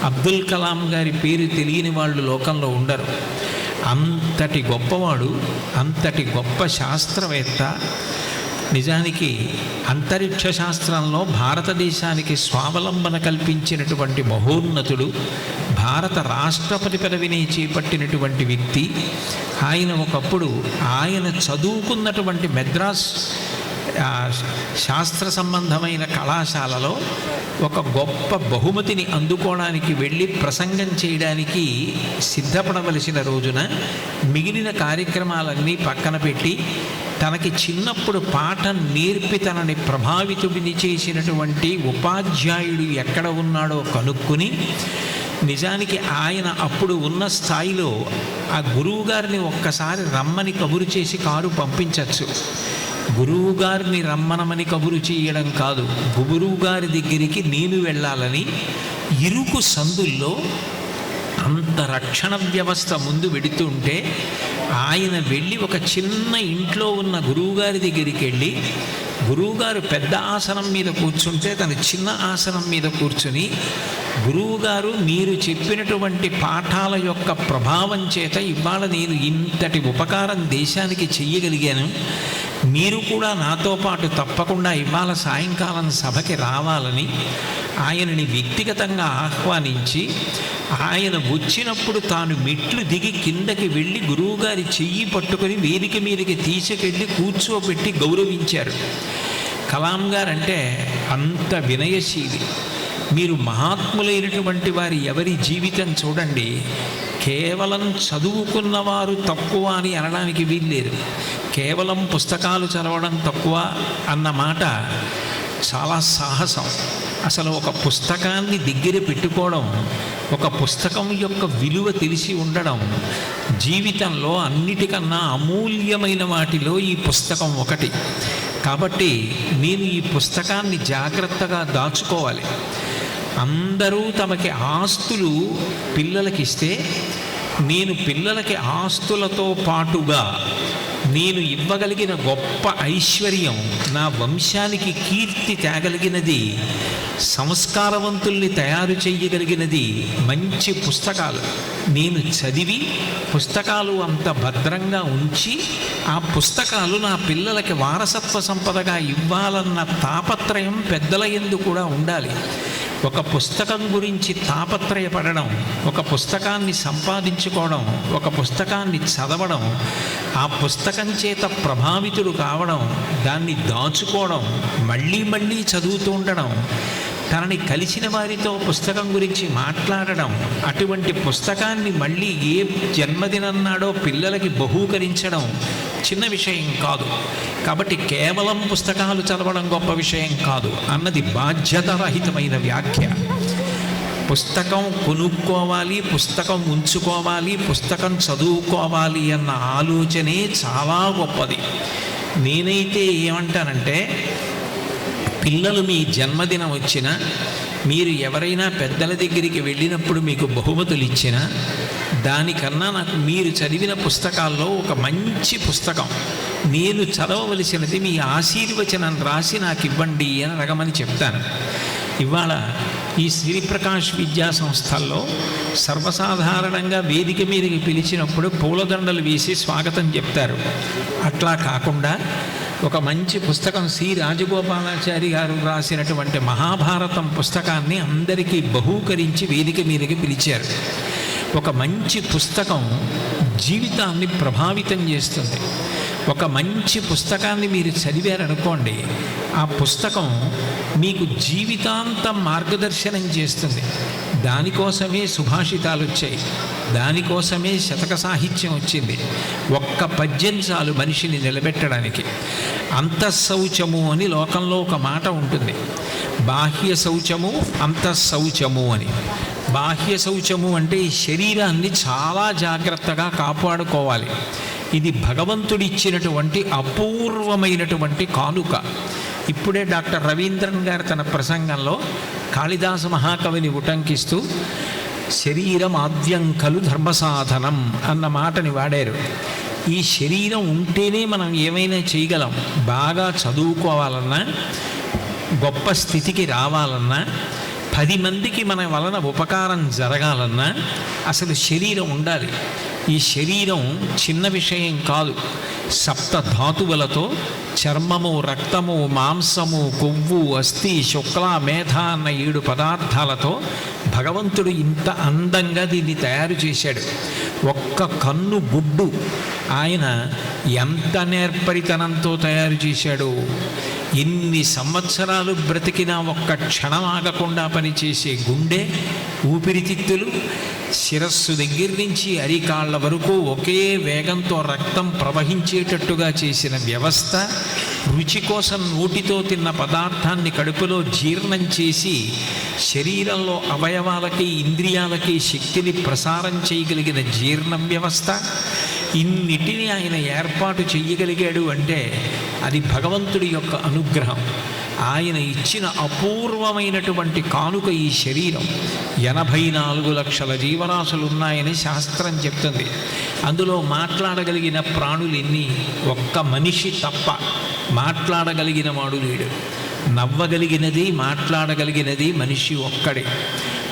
అబ్దుల్ కలాం గారి పేరు తెలియని వాళ్ళు లోకంలో ఉండరు. అంతటి గొప్పవాడు, అంతటి గొప్ప శాస్త్రవేత్త. నిజానికి అంతరిక్ష శాస్త్రంలో భారతదేశానికి స్వావలంబన కల్పించినటువంటి మహోన్నతుడు, భారత రాష్ట్రపతి పదవిని చేపట్టినటువంటి వ్యక్తి ఆయన. ఒకప్పుడు ఆయన చదువుకున్నటువంటి మెద్రాస్ శాస్త్ర సంబంధమైన కళాశాలలో ఒక గొప్ప బహుమతిని అందుకోవడానికి వెళ్ళి ప్రసంగం చేయడానికి సిద్ధపడవలసిన రోజున మిగిలిన కార్యక్రమాలన్నీ పక్కన పెట్టి తనకి చిన్నప్పుడు పాఠం నేర్పి తనని ప్రభావితుడిని చేసినటువంటి ఉపాధ్యాయుడు ఎక్కడ ఉన్నాడో కనుక్కుని, నిజానికి ఆయన అప్పుడు ఉన్న స్థాయిలో ఆ గురువుగారిని ఒక్కసారి రమ్మని కబురు చేసి కారు పంపించవచ్చు. గురువుగారిని రమ్మనమని కబురు చేయడం కాదు, గురువుగారి దగ్గరికి నేను వెళ్ళాలని ఇరుకు సందుల్లో అంత రక్షణ వ్యవస్థ ముందు వెడుతుంటే ఆయన వెళ్ళి ఒక చిన్న ఇంట్లో ఉన్న గురువుగారి దగ్గరికి వెళ్ళి, గురువుగారు పెద్ద ఆసనం మీద కూర్చుంటే తను చిన్న ఆసనం మీద కూర్చుని, గురువుగారు మీరు చెప్పినటువంటి పాఠాల యొక్క ప్రభావం చేత ఇవాళ నేను ఇంతటి ఉపకారం దేశానికి చెయ్యగలిగాను, మీరు కూడా నాతో పాటు తప్పకుండా ఇవాళ సాయంకాలం సభకి రావాలని ఆయనని వ్యక్తిగతంగా ఆహ్వానించి, ఆయన వచ్చినప్పుడు తాను మెట్లు దిగి కిందకి వెళ్ళి గురువుగారి చెయ్యి పట్టుకొని వేదిక మీదకి తీసుకెళ్ళి కూర్చోబెట్టి గౌరవించారు. కలాం గారంటే అంత వినయశీలి. మీరు మహాత్ములైనటువంటి వారి ఎవరి జీవితం చూడండి, కేవలం చదువుకున్నవారు తక్కువ అని అనడానికి వీల్లేదు. కేవలం పుస్తకాలు చదవడం తక్కువ అన్న మాట చాలా సాహసం. అసలు ఒక పుస్తకాన్ని దగ్గర పెట్టుకోవడం, ఒక పుస్తకం యొక్క విలువ తెలిసి ఉండడం జీవితంలో అన్నిటికన్నా అమూల్యమైన వాటిలో ఈ పుస్తకం ఒకటి. కాబట్టి నేను ఈ పుస్తకాన్ని జాగ్రత్తగా దాచుకోవాలి. అందరూ తమకి ఆస్తులు పిల్లలకిస్తే నేను పిల్లలకి ఆస్తులతో పాటుగా నేను ఇవ్వగలిగిన గొప్ప ఐశ్వర్యం, నా వంశానికి కీర్తి తేగలిగినది, సంస్కారవంతుల్ని తయారు చేయగలిగినది మంచి పుస్తకాలు. నేను చదివి పుస్తకాలు అంత భద్రంగా ఉంచి ఆ పుస్తకాలు నా పిల్లలకి వారసత్వ సంపదగా ఇవ్వాలన్న తాపత్రయం పెద్దల యందు కూడా ఉండాలి. ఒక పుస్తకం గురించి తాపత్రయపడడం, ఒక పుస్తకాన్ని సంపాదించుకోవడం, ఒక పుస్తకాన్ని చదవడం, ఆ పుస్తకం చేత ప్రభావితుడు కావడం, దాన్ని దాచుకోవడం, మళ్ళీ మళ్ళీ చదువుతూ ఉండడం, తనని కలిసిన వారితో పుస్తకం గురించి మాట్లాడడం, అటువంటి పుస్తకాన్ని మళ్ళీ ఏ జన్మదినన్నాడో పిల్లలకి బహూకరించడం చిన్న విషయం కాదు. కాబట్టి కేవలం పుస్తకాలు చదవడం గొప్ప విషయం కాదు అన్నది బాధ్యతారహితమైన వ్యాఖ్య. పుస్తకం కొనుక్కోవాలి, పుస్తకం ఉంచుకోవాలి, పుస్తకం చదువుకోవాలి అన్న ఆలోచనే చాలా గొప్పది. నేనైతే ఏమంటానంటే, పిల్లలు మీ జన్మదినం వచ్చినా, మీరు ఎవరైనా పెద్దల దగ్గరికి వెళ్ళినప్పుడు మీకు బహుమతులు ఇచ్చినా, దానికన్నా నాకు మీరు చదివిన పుస్తకాల్లో ఒక మంచి పుస్తకం, నేను చదవవలసినది మీ ఆశీర్వచనం రాసి నాకు ఇవ్వండి అని అడగమని చెప్తాను. ఇవాళ ఈ శ్రీప్రకాష్ విద్యా సంస్థల్లో సర్వసాధారణంగా వేదిక మీదకి పిలిచినప్పుడు పూలదండలు వేసి స్వాగతం చెప్తారు. అట్లా కాకుండా ఒక మంచి పుస్తకం సి రాజగోపాలాచారి గారు రాసినటువంటి మహాభారతం పుస్తకాన్ని అందరికీ బహూకరించి వేదిక మీదకి పిలిచారు. ఒక మంచి పుస్తకం జీవితాన్ని ప్రభావితం చేస్తుంది. ఒక మంచి పుస్తకాన్ని మీరు చదివారనుకోండి, ఆ పుస్తకం మీకు జీవితాంతం మార్గదర్శనం చేస్తుంది. దానికోసమే సుభాషితాలు వచ్చాయి, దానికోసమే శతక సాహిత్యం వచ్చింది. ఒక్క పద్యం చాలు మనిషిని నిలబెట్టడానికి. అంతఃశౌచము అని లోకంలో ఒక మాట ఉంటుంది, బాహ్య శౌచము అంతఃశౌచము అని. బాహ్య శౌచము అంటే ఈ శరీరాన్ని చాలా జాగ్రత్తగా కాపాడుకోవాలి. ఇది భగవంతుడిచ్చినటువంటి అపూర్వమైనటువంటి కానుక. ఇప్పుడే డాక్టర్ రవీంద్రన్ గారు తన ప్రసంగంలో కాళిదాస మహాకవిని ఉటంకిస్తూ శరీరం ఆద్యంకలు ధర్మసాధనం అన్న మాటని వాడారు. ఈ శరీరం ఉంటేనే మనం ఏమైనా చేయగలం. బాగా చదువుకోవాలన్నా, గొప్ప స్థితికి రావాలన్నా, 10 మందికి మన వలన ఉపకారం జరగాలన్నా అసలు శరీరం ఉండాలి. ఈ శరీరం చిన్న విషయం కాదు. 7 ధాతువులతో, చర్మము, రక్తము, మాంసము, కొవ్వు, అస్థి, శుక్ల, మేధ అన్న 7 పదార్థాలతో భగవంతుడు ఇంత అందంగా దీన్ని తయారు చేశాడు. ఒక్క కన్ను గుడ్డు ఆయన ఎంత నేర్పరితనంతో తయారు చేశాడు. ఎన్ని సంవత్సరాలు బ్రతికినా ఒక్క క్షణం ఆగకుండా పనిచేసే గుండె, ఊపిరితిత్తులు, శిరస్సు దగ్గర నుంచి అరికాళ్ళ వరకు ఒకే వేగంతో రక్తం ప్రవహించేటట్టుగా చేసిన వ్యవస్థ, రుచి కోసం నోటితో తిన్న పదార్థాన్ని కడుపులో జీర్ణం చేసి శరీరంలో అవయవాలకి, ఇంద్రియాలకి శక్తిని ప్రసారం చేయగలిగిన జీర్ణ వ్యవస్థ, ఇన్నిటిని ఆయన ఏర్పాటు చేయగలిగాడు అంటే అది భగవంతుడి యొక్క అనుగ్రహం. ఆయన ఇచ్చిన అపూర్వమైనటువంటి కానుక ఈ శరీరం. 84 లక్షల జీవరాశులు ఉన్నాయని శాస్త్రం చెప్తుంది. అందులో మాట్లాడగలిగిన ప్రాణులు ఎన్ని? ఒక్క మనిషి తప్ప మాట్లాడగలిగిన వాడు లేడు. నవ్వగలిగినది, మాట్లాడగలిగినది మనిషి ఒక్కడే.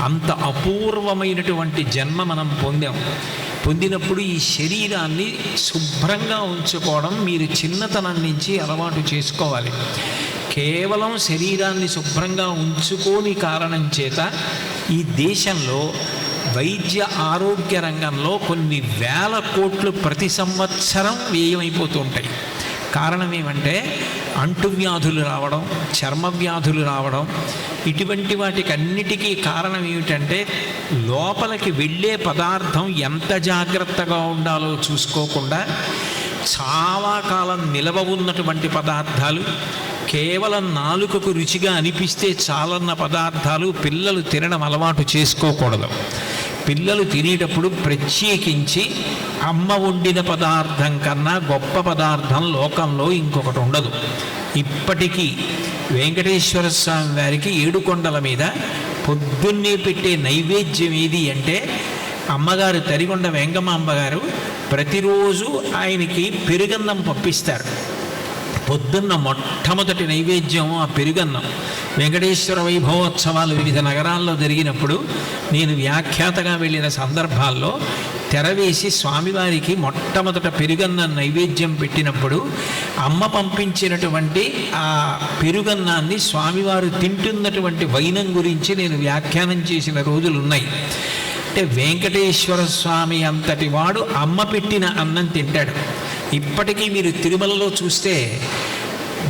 అంత అపూర్వమైనటువంటి జన్మ మనం పొందాం. పొందినప్పుడు ఈ శరీరాన్ని శుభ్రంగా ఉంచుకోవడం మీరు చిన్నతనం నుంచి అలవాటు చేసుకోవాలి. కేవలం శరీరాన్ని శుభ్రంగా ఉంచుకోని కారణం చేత ఈ దేశంలో వైద్య ఆరోగ్య రంగంలో కొన్ని వేల కోట్లు ప్రతి సంవత్సరం వ్యయమైపోతూ ఉంటాయి. కారణం ఏమంటే అంటువ్యాధులు రావడం, చర్మ వ్యాధులు రావడం, ఇటువంటి వాటికి అన్నిటికీ కారణం ఏమిటంటే లోపలికి వెళ్ళే పదార్థం ఎంత జాగ్రత్తగా ఉండాలో చూసుకోకుండా చాలా కాలం నిలవ ఉన్నటువంటి పదార్థాలు, కేవలం నాలుకకు రుచిగా అనిపిస్తే చాలన్న పదార్థాలు పిల్లలు తినడం అలవాటు చేసుకోకూడదు. పిల్లలు తినేటప్పుడు ప్రత్యేకించి అమ్మ వండిన పదార్థం కన్నా గొప్ప పదార్థం లోకంలో ఇంకొకటి ఉండదు. ఇప్పటికీ వెంకటేశ్వర స్వామి వారికి 7 కొండల మీద పొద్దున్నే పెట్టే నైవేద్యం ఏది అంటే అమ్మగారు తరిగొండ వెంగమాంబ గారు ప్రతిరోజు ఆయనకి పెరుగన్నం పంపిస్తారు. పొద్దున్న మొట్టమొదటి నైవేద్యం ఆ పెరుగన్నం. వెంకటేశ్వర వైభవోత్సవాలు వివిధ నగరాల్లో జరిగినప్పుడు నేను వ్యాఖ్యాతగా వెళ్ళిన సందర్భాల్లో తెరవేసి స్వామివారికి మొట్టమొదట పెరుగన్నం నైవేద్యం పెట్టినప్పుడు అమ్మ పంపించినటువంటి ఆ పెరుగన్నాన్ని స్వామివారు తింటున్నటువంటి వైనం గురించి నేను వ్యాఖ్యానం చేసిన రోజులు ఉన్నాయి. అంటే వెంకటేశ్వర స్వామి అంతటి వాడు అమ్మ పెట్టిన అన్నం తింటాడు. ఇప్పటికీ మీరు తిరుమలలో చూస్తే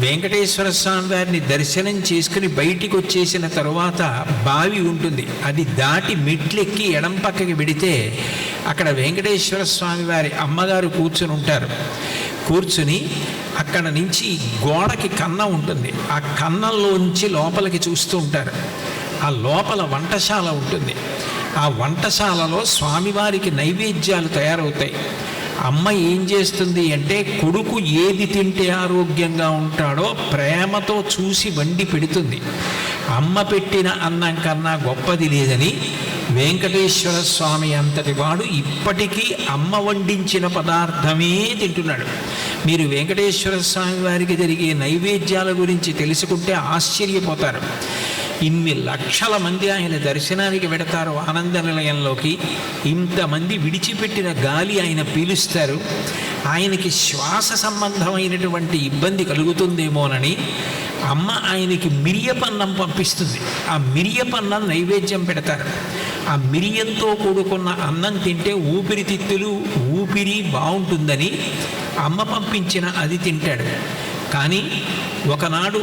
వెంకటేశ్వర స్వామి వారిని దర్శనం చేసుకుని బయటికి వచ్చేసిన తరువాత బావి ఉంటుంది. అది దాటి మెట్లెక్కి ఎడం పక్కకి వెడితే అక్కడ వెంకటేశ్వర స్వామి వారి అమ్మగారు కూర్చుని ఉంటారు. కూర్చుని అక్కడ నుంచి గోడకి కన్నం ఉంటుంది. ఆ కన్నంలోంచి లోపలికి చూస్తూ ఉంటారు. ఆ లోపల వంటశాల ఉంటుంది. ఆ వంటశాలలో స్వామివారికి నైవేద్యాలు తయారవుతాయి. అమ్మ ఏం చేస్తుంది అంటే కొడుకు ఏది తింటే ఆరోగ్యంగా ఉంటాడో ప్రేమతో చూసి వండి పెడుతుంది. అమ్మ పెట్టిన అన్నం కన్నా గొప్పది లేదని వెంకటేశ్వర స్వామి అంతటి వాడు ఇప్పటికీ అమ్మ వండించిన పదార్థమే తింటున్నాడు. మీరు వెంకటేశ్వర స్వామి వారికి జరిగే నైవేద్యాల గురించి తెలుసుకుంటే ఆశ్చర్యపోతారు. ఇన్ని లక్షల మంది ఆయన దర్శనానికి వెడతారు ఆనంద నిలయంలోకి. ఇంతమంది విడిచిపెట్టిన గాలి ఆయన పీలుస్తారు. ఆయనకి శ్వాస సంబంధమైనటువంటి ఇబ్బంది కలుగుతుందేమోనని అమ్మ ఆయనకి మిరియపన్నం పంపిస్తుంది. ఆ మిరియపన్నం నైవేద్యం పెడతారు. ఆ మిరియంతో కూడుకున్న అన్నం తింటే ఊపిరితిత్తులు ఊపిరి బాగుంటుందని అమ్మ పంపించిన అది తింటాడు. కానీ ఒకనాడు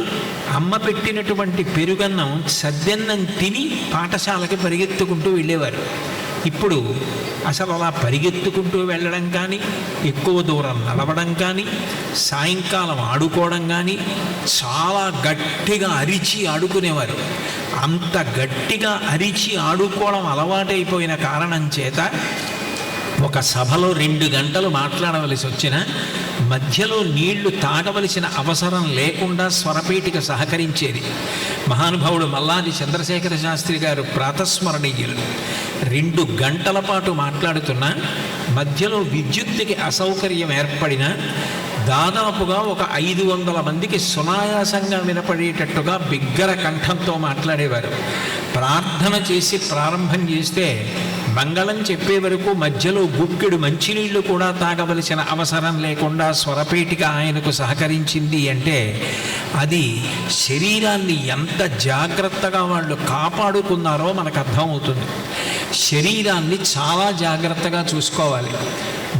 అమ్మ పెట్టినటువంటి పెరుగన్నం సద్దెన్నం తిని పాఠశాలకి పరిగెత్తుకుంటూ వెళ్ళేవారు. ఇప్పుడు అసలు అలా పరిగెత్తుకుంటూ వెళ్ళడం కానీ, ఎక్కువ దూరం నడవడం కానీ, సాయంకాలం ఆడుకోవడం కానీ చాలా గట్టిగా అరిచి ఆడుకునేవారు. అంత గట్టిగా అరిచి ఆడుకోవడం అలవాటైపోయిన కారణం చేత ఒక సభలో 2 గంటలు మాట్లాడవలసి వచ్చిన మధ్యలో నీళ్లు తాగవలసిన అవసరం లేకుండా స్వరపేటిక సహకరించేది. మహానుభావుడు మల్లాది చంద్రశేఖర శాస్త్రి గారు ప్రాతస్మరణీయులు. 2 గంటల పాటు మాట్లాడుతున్నా మధ్యలో విద్యుత్తుకి అసౌకర్యం ఏర్పడిన దాదాపుగా ఒక 500 మందికి సునాయాసంగా వినపడేటట్టుగా బిగ్గర కంఠంతో మాట్లాడేవారు. ప్రార్థన చేసి ప్రారంభం చేస్తే మంగళం చెప్పే వరకు మధ్యలో గుక్కెడు మంచినీళ్లు కూడా తాగవలసిన అవసరం లేకుండా స్వరపేటిక ఆయనకు సహకరించింది అంటే అది శరీరాన్ని ఎంత జాగ్రత్తగా వాళ్ళు కాపాడుకున్నారో మనకు అర్థమవుతుంది. శరీరాన్ని చాలా జాగ్రత్తగా చూసుకోవాలి.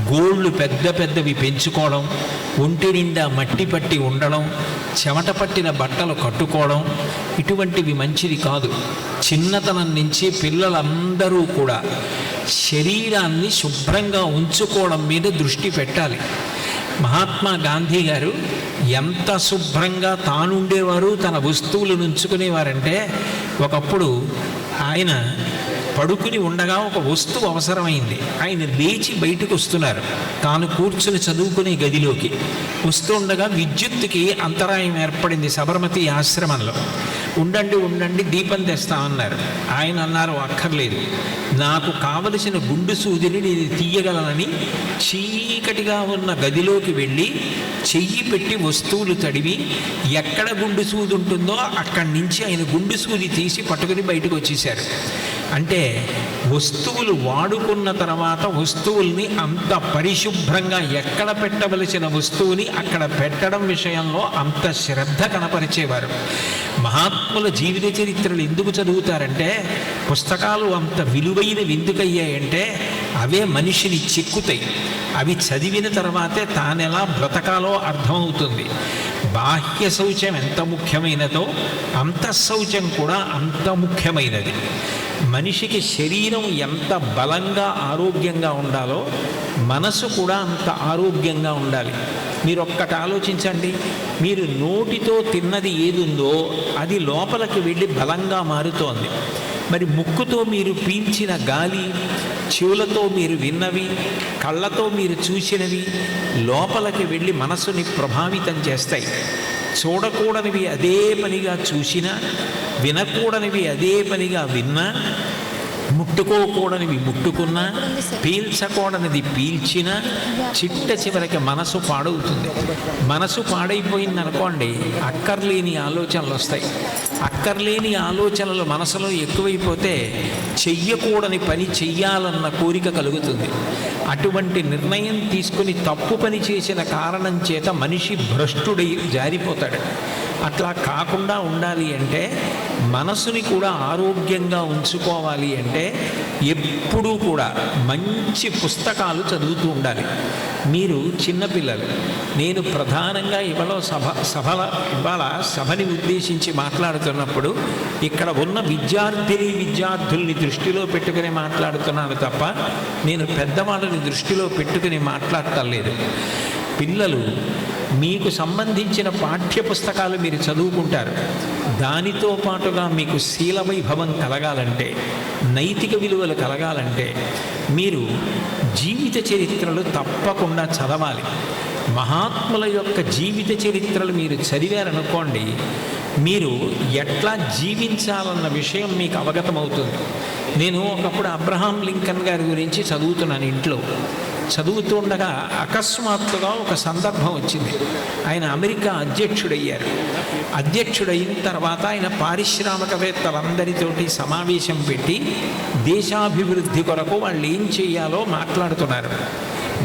గోళ్ళు పెద్ద పెద్దవి పెంచుకోవడం, ఒంటి నిండా మట్టి పట్టి ఉండడం, చెమట పట్టిన బట్టలు కట్టుకోవడం ఇటువంటివి మంచిది కాదు. చిన్నతనం నుంచి పిల్లలందరూ కూడా శరీరాన్ని శుభ్రంగా ఉంచుకోవడం మీద దృష్టి పెట్టాలి. మహాత్మా గాంధీ గారు ఎంత శుభ్రంగా తానుండేవారు, తన వస్తువులను ఉంచుకునేవారంటే ఒకప్పుడు ఆయన పడుకుని ఉండగా ఒక వస్తువు అవసరమైంది. ఆయన లేచి బయటకు వస్తున్నారు. తాను కూర్చుని చదువుకునే గదిలోకి వస్తుండగా విద్యుత్తుకి అంతరాయం ఏర్పడింది సబర్మతి ఆశ్రమంలో. ఉండండి దీపం తెస్తామన్నారు. ఆయన అన్నారు, అక్కర్లేదు, నాకు కావలసిన గుండు సూదిని నేను తీయగలనని చీకటిగా ఉన్న గదిలోకి వెళ్ళి చెయ్యి పెట్టి వస్తువులు తడివి ఎక్కడ గుండు సూది ఉంటుందో అక్కడి నుంచి ఆయన గుండు సూది తీసి పట్టుకుని బయటకు వచ్చేశారు. అంటే వస్తువులు వాడుకున్న తర్వాత వస్తువుల్ని అంత పరిశుభ్రంగా ఎక్కడ పెట్టవలసిన వస్తువుని అక్కడ పెట్టడం విషయంలో అంత శ్రద్ధ కనపరిచేవారు. మహాత్ముల జీవిత చరిత్రలు ఎందుకు చదువుతారంటే పుస్తకాలు అంత విలువైనవి ఎందుకయ్యాయంటే అవే మనిషిని చిక్కుతాయి. అవి చదివిన తర్వాతే తానెలా బ్రతకాలో అర్థమవుతుంది. బాహ్య శౌచం ఎంత ముఖ్యమైనదో అంతఃశౌచం కూడా అంత ముఖ్యమైనది. మనిషికి శరీరం ఎంత బలంగా ఆరోగ్యంగా ఉండాలో మనసు కూడా అంత ఆరోగ్యంగా ఉండాలి. మీరు ఒక్కటి ఆలోచించండి, మీరు నోటితో తిన్నది ఏది ఉందో అది లోపలికి వెళ్ళి బలంగా మారుతోంది. మరి ముక్కుతో మీరు పీల్చిన గాలి, చెవులతో మీరు విన్నవి, కళ్ళతో మీరు చూసినవి లోపలికి వెళ్ళి మనసుని ప్రభావితం చేస్తాయి. చూడకూడనివి అదే పనిగా చూసినా, వినకూడనివి అదే పనిగా విన్నా ముట్టుకోకూడనివి ముట్టుకున్నా, పీల్చకూడనిది పీల్చినా చిట్ట చివరికి మనసు పాడవుతుంది. మనసు పాడైపోయిందనుకోండి, అక్కర్లేని ఆలోచనలు వస్తాయి. అక్కర్లేని ఆలోచనలు మనసులో ఎక్కువైపోతే చెయ్యకూడని పని చెయ్యాలన్న కోరిక కలుగుతుంది. అటువంటి నిర్ణయం తీసుకుని తప్పు పని చేసిన కారణం చేత మనిషి భ్రష్టుడై జారిపోతాడు. అట్లా కాకుండా ఉండాలి అంటే, మనసుని కూడా ఆరోగ్యంగా ఉంచుకోవాలి అంటే ఎప్పుడూ కూడా మంచి పుస్తకాలు చదువుతూ ఉండాలి. మీరు చిన్నపిల్లలు, నేను ప్రధానంగా ఇవాళ సభని ఉద్దేశించి మాట్లాడుతున్నప్పుడు ఇక్కడ ఉన్న విద్యార్థుల్ని దృష్టిలో పెట్టుకుని మాట్లాడుతున్నాను తప్ప నేను పెద్దవాళ్ళని దృష్టిలో పెట్టుకుని మాట్లాడటం లేదు. పిల్లలు, మీకు సంబంధించిన పాఠ్య పుస్తకాలు మీరు చదువుకుంటారు. దానితో పాటుగా మీకు శీల వైభవం కలగాలంటే, నైతిక విలువలు కలగాలంటే మీరు జీవిత చరిత్రలు తప్పకుండా చదవాలి. మహాత్ముల యొక్క జీవిత చరిత్రలు మీరు చదివారనుకోండి, మీరు ఎట్లా జీవించాలన్న విషయం మీకు అవగతమవుతుంది. నేను ఒకప్పుడు అబ్రహాం లింకన్ గారి గురించి చదువుతున్నాను. ఇంట్లో చదువుతుండగా అకస్మాత్తుగా ఒక సందర్భం వచ్చింది. ఆయన అమెరికా అధ్యక్షుడయ్యారు. అధ్యక్షుడైన తర్వాత ఆయన పారిశ్రామికవేత్తలందరితోటి సమావేశం పెట్టి దేశాభివృద్ధి కొరకు వాళ్ళు ఏం చేయాలో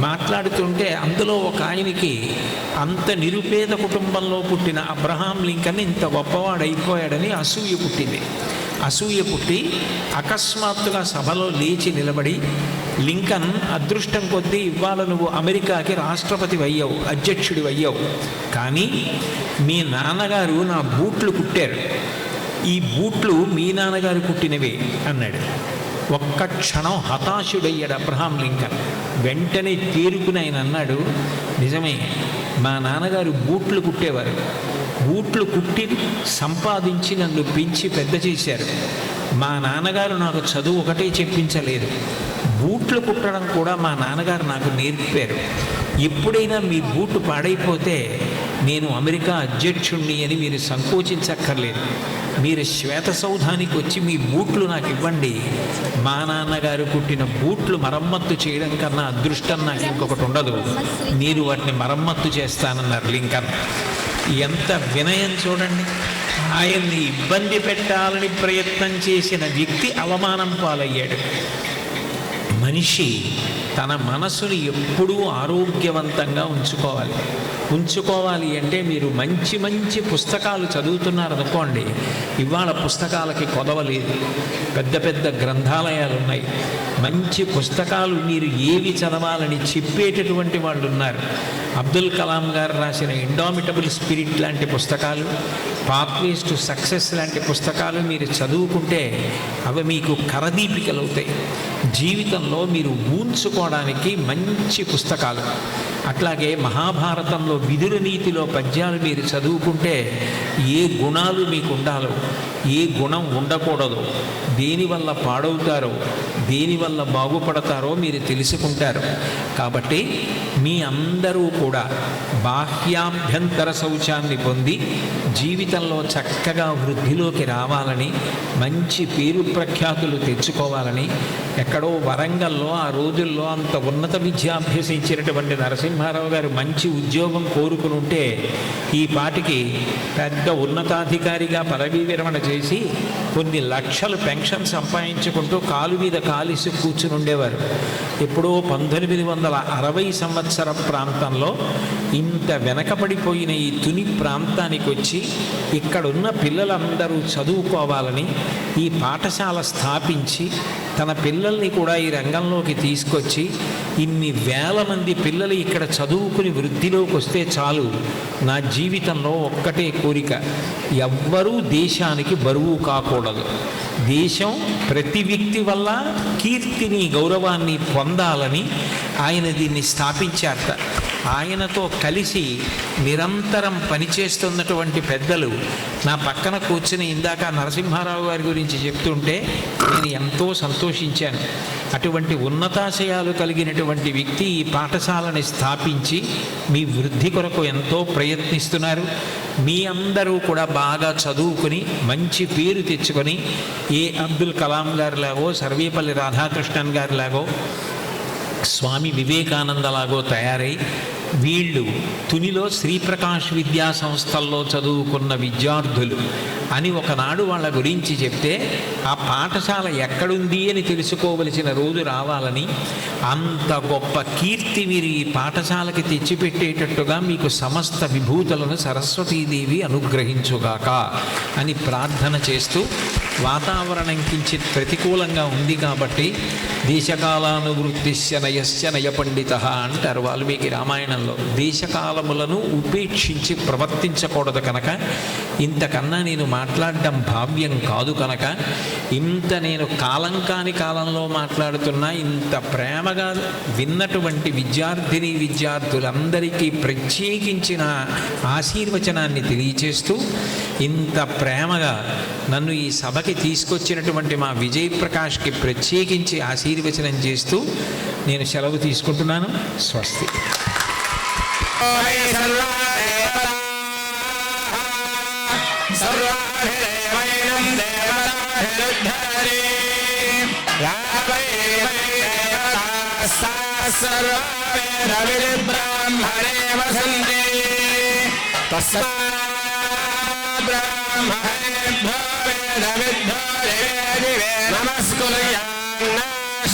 మాట్లాడుతుంటే అందులో ఒక ఆయనకి అంత నిరుపేద కుటుంబంలో పుట్టిన అబ్రహాం లింకన్ ఇంత గొప్పవాడైపోయాడని అసూయ పుట్టింది. అసూయ పుట్టి అకస్మాత్తుగా సభలో లేచి నిలబడి, లింకన్, అదృష్టం కొద్దీ ఇవాళ నువ్వు అమెరికాకి రాష్ట్రపతి అయ్యావు, అధ్యక్షుడి అయ్యావు, కానీ మీ నాన్నగారు నా బూట్లు కుట్టారు, ఈ బూట్లు మీ నాన్నగారు కుట్టినవే అన్నాడు. ఒక్క క్షణం హతాశుడయ్యాడు అబ్రహాం లింకన్. వెంటనే తేరుకుని ఆయన అన్నాడు, నిజమే, మా నాన్నగారు బూట్లు కుట్టేవారు, బూట్లు కుట్టి సంపాదించి నన్ను పెంచి పెద్ద చేశారు. మా నాన్నగారు నాకు చదువు ఒకటే చెప్పించలేదు, బూట్లు కుట్టడం కూడా మా నాన్నగారు నాకు నేర్పారు. ఎప్పుడైనా మీ బూటు పాడైపోతే నేను అమెరికా అధ్యక్షుణ్ణి అని మీరు సంకోచించక్కర్లేదు. మీరు శ్వేతసౌధానికి వచ్చి మీ బూట్లు నాకు ఇవ్వండి, మా నాన్నగారు కుట్టిన బూట్లు మరమ్మత్తు చేయడం కన్నా అదృష్టం నాకు ఇంకొకటి ఉండదు, మీరు వాటిని మరమ్మత్తు చేస్తానన్నారు లింకన్. ఎంత వినయం చూడండి. ఆయన్ని ఇబ్బంది పెట్టాలని ప్రయత్నం చేసిన వ్యక్తి అవమానం పాలయ్యాడు. మనిషి తన మనసుని ఎప్పుడూ ఆరోగ్యవంతంగా ఉంచుకోవాలి అంటే మీరు మంచి మంచి పుస్తకాలు చదువుతున్నారనుకోండి. ఇవాళ పుస్తకాలకి కొదవలేదు, పెద్ద పెద్ద గ్రంథాలయాలు ఉన్నాయి. మంచి పుస్తకాలు మీరు ఏవి చదవాలని చెప్పేటటువంటి వాళ్ళు ఉన్నారు. అబ్దుల్ కలాం గారు రాసిన ఇండామిటబుల్ స్పిరిట్ లాంటి పుస్తకాలు, పాత్వేస్ టు సక్సెస్ లాంటి పుస్తకాలు మీరు చదువుకుంటే అవి మీకు కరదీపికలు అవుతాయి. జీవితంలో మీరు ఊంచుకోవడానికి మంచి పుస్తకాలు. అట్లాగే మహాభారతంలో విదుర నీతిలో పద్యాలు మీరు చదువుకుంటే ఏ గుణాలు మీకు ఉండాలో, ఏ గుణం ఉండకూడదో, దేనివల్ల పాడవుతారో, దేనివల్ల బాగుపడతారో మీరు తెలుసుకుంటారు. కాబట్టి మీ అందరూ కూడా బాహ్యాభ్యంతర శౌచాన్ని పొంది జీవితంలో చక్కగా వృద్ధిలోకి రావాలని, మంచి పేరు ప్రఖ్యాతులు తెచ్చుకోవాలని, ఎక్కడో వరంగల్లో ఆ రోజుల్లో అంత ఉన్నత విద్య అభ్యసించినటువంటి నరసింహారావు గారు మంచి ఉద్యోగం కోరుకుని ఉంటే ఈ పాటికి పెద్ద ఉన్నతాధికారిగా పదవీ విరమణ చేసి కొన్ని లక్షలు పెన్షన్ సంపాదించుకుంటూ కాలు మీద కాలిసి కూర్చుని ఉండేవారు. ఎప్పుడో 1960 సంవత్సరం ప్రాంతంలో ఇంత వెనకబడిపోయిన ఈ తుని ప్రాంతానికి వచ్చి ఇక్కడున్న పిల్లలందరూ చదువుకోవాలని ఈ పాఠశాల స్థాపించి తన పిల్లల్ని కూడా ఈ రంగంలోకి తీసుకొచ్చి ఇన్ని వేల మంది పిల్లలు ఇక్కడ చదువుకుని వృద్ధిలోకి వస్తే చాలు, నా జీవితంలో ఒక్కటే కోరిక, ఎవ్వరూ దేశానికి బరువు కాకూడదు, దేశం ప్రతి వ్యక్తి వల్ల కీర్తిని గౌరవాన్ని పొందాలని ఆయన దీన్ని స్థాపించారట. ఆయనతో కలిసి నిరంతరం పనిచేస్తున్నటువంటి పెద్దలు నా పక్కన కూర్చుని ఇందాక నరసింహారావు గారి గురించి చెప్తుంటే నేను ఎంతో సంతోషించాను. అటువంటి ఉన్నతాశయాలు కలిగినటువంటి వ్యక్తి ఈ పాఠశాలని స్థాపించి మీ వృద్ధి కొరకు ఎంతో ప్రయత్నిస్తున్నారు. మీ అందరూ కూడా బాగా చదువుకుని మంచి పేరు తెచ్చుకొని ఏ అబ్దుల్ కలాం గారిలాగో, సర్వేపల్లి రాధాకృష్ణన్ గారిలాగో, స్వామి వివేకానందలాగో తయారై వీళ్ళు తునిలో శ్రీప్రకాష్ విద్యా సంస్థల్లో చదువుకున్న విద్యార్థులు అని ఒకనాడు వాళ్ళ గురించి చెప్తే ఆ పాఠశాల ఎక్కడుంది అని తెలుసుకోవలసిన రోజు రావాలని, అంత గొప్ప కీర్తి మీరు ఈ పాఠశాలకి తెచ్చిపెట్టేటట్టుగా మీకు సమస్త విభూతులను సరస్వతీదేవి అనుగ్రహించుగాక అని ప్రార్థన చేస్తూ, వాతావరణం కించిత్ ప్రతికూలంగా ఉంది కాబట్టి దేశకాలానువృత్తిశ్య నయస్య నయ పండిత అంటారు వాల్మీకి రామాయణంలో. దేశకాలములను ఉపేక్షించి ప్రవర్తించకూడదు కనుక, ఇంతకన్నా నేను మాట్లాడడం భావ్యం కాదు కనుక, ఇంత నేను కాలం కాని కాలంలో మాట్లాడుతున్నా ఇంత ప్రేమగా విన్నటువంటి విద్యార్థిని విద్యార్థులందరికీ ప్రత్యేకించిన ఆశీర్వచనాన్ని తెలియచేస్తూ, ఇంత ప్రేమగా నన్ను ఈ సభకి తీసుకొచ్చినటువంటి మా విజయ్ ప్రకాష్కి ప్రత్యేకించి ఆశీర్వచనం చేస్తూ నేను సెలవు తీసుకుంటున్నాను. స్వస్తి.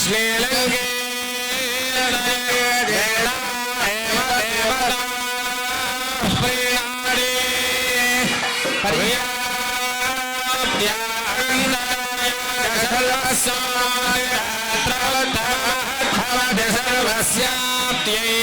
శ్రీలంగే సర్వస్యాప్త్యై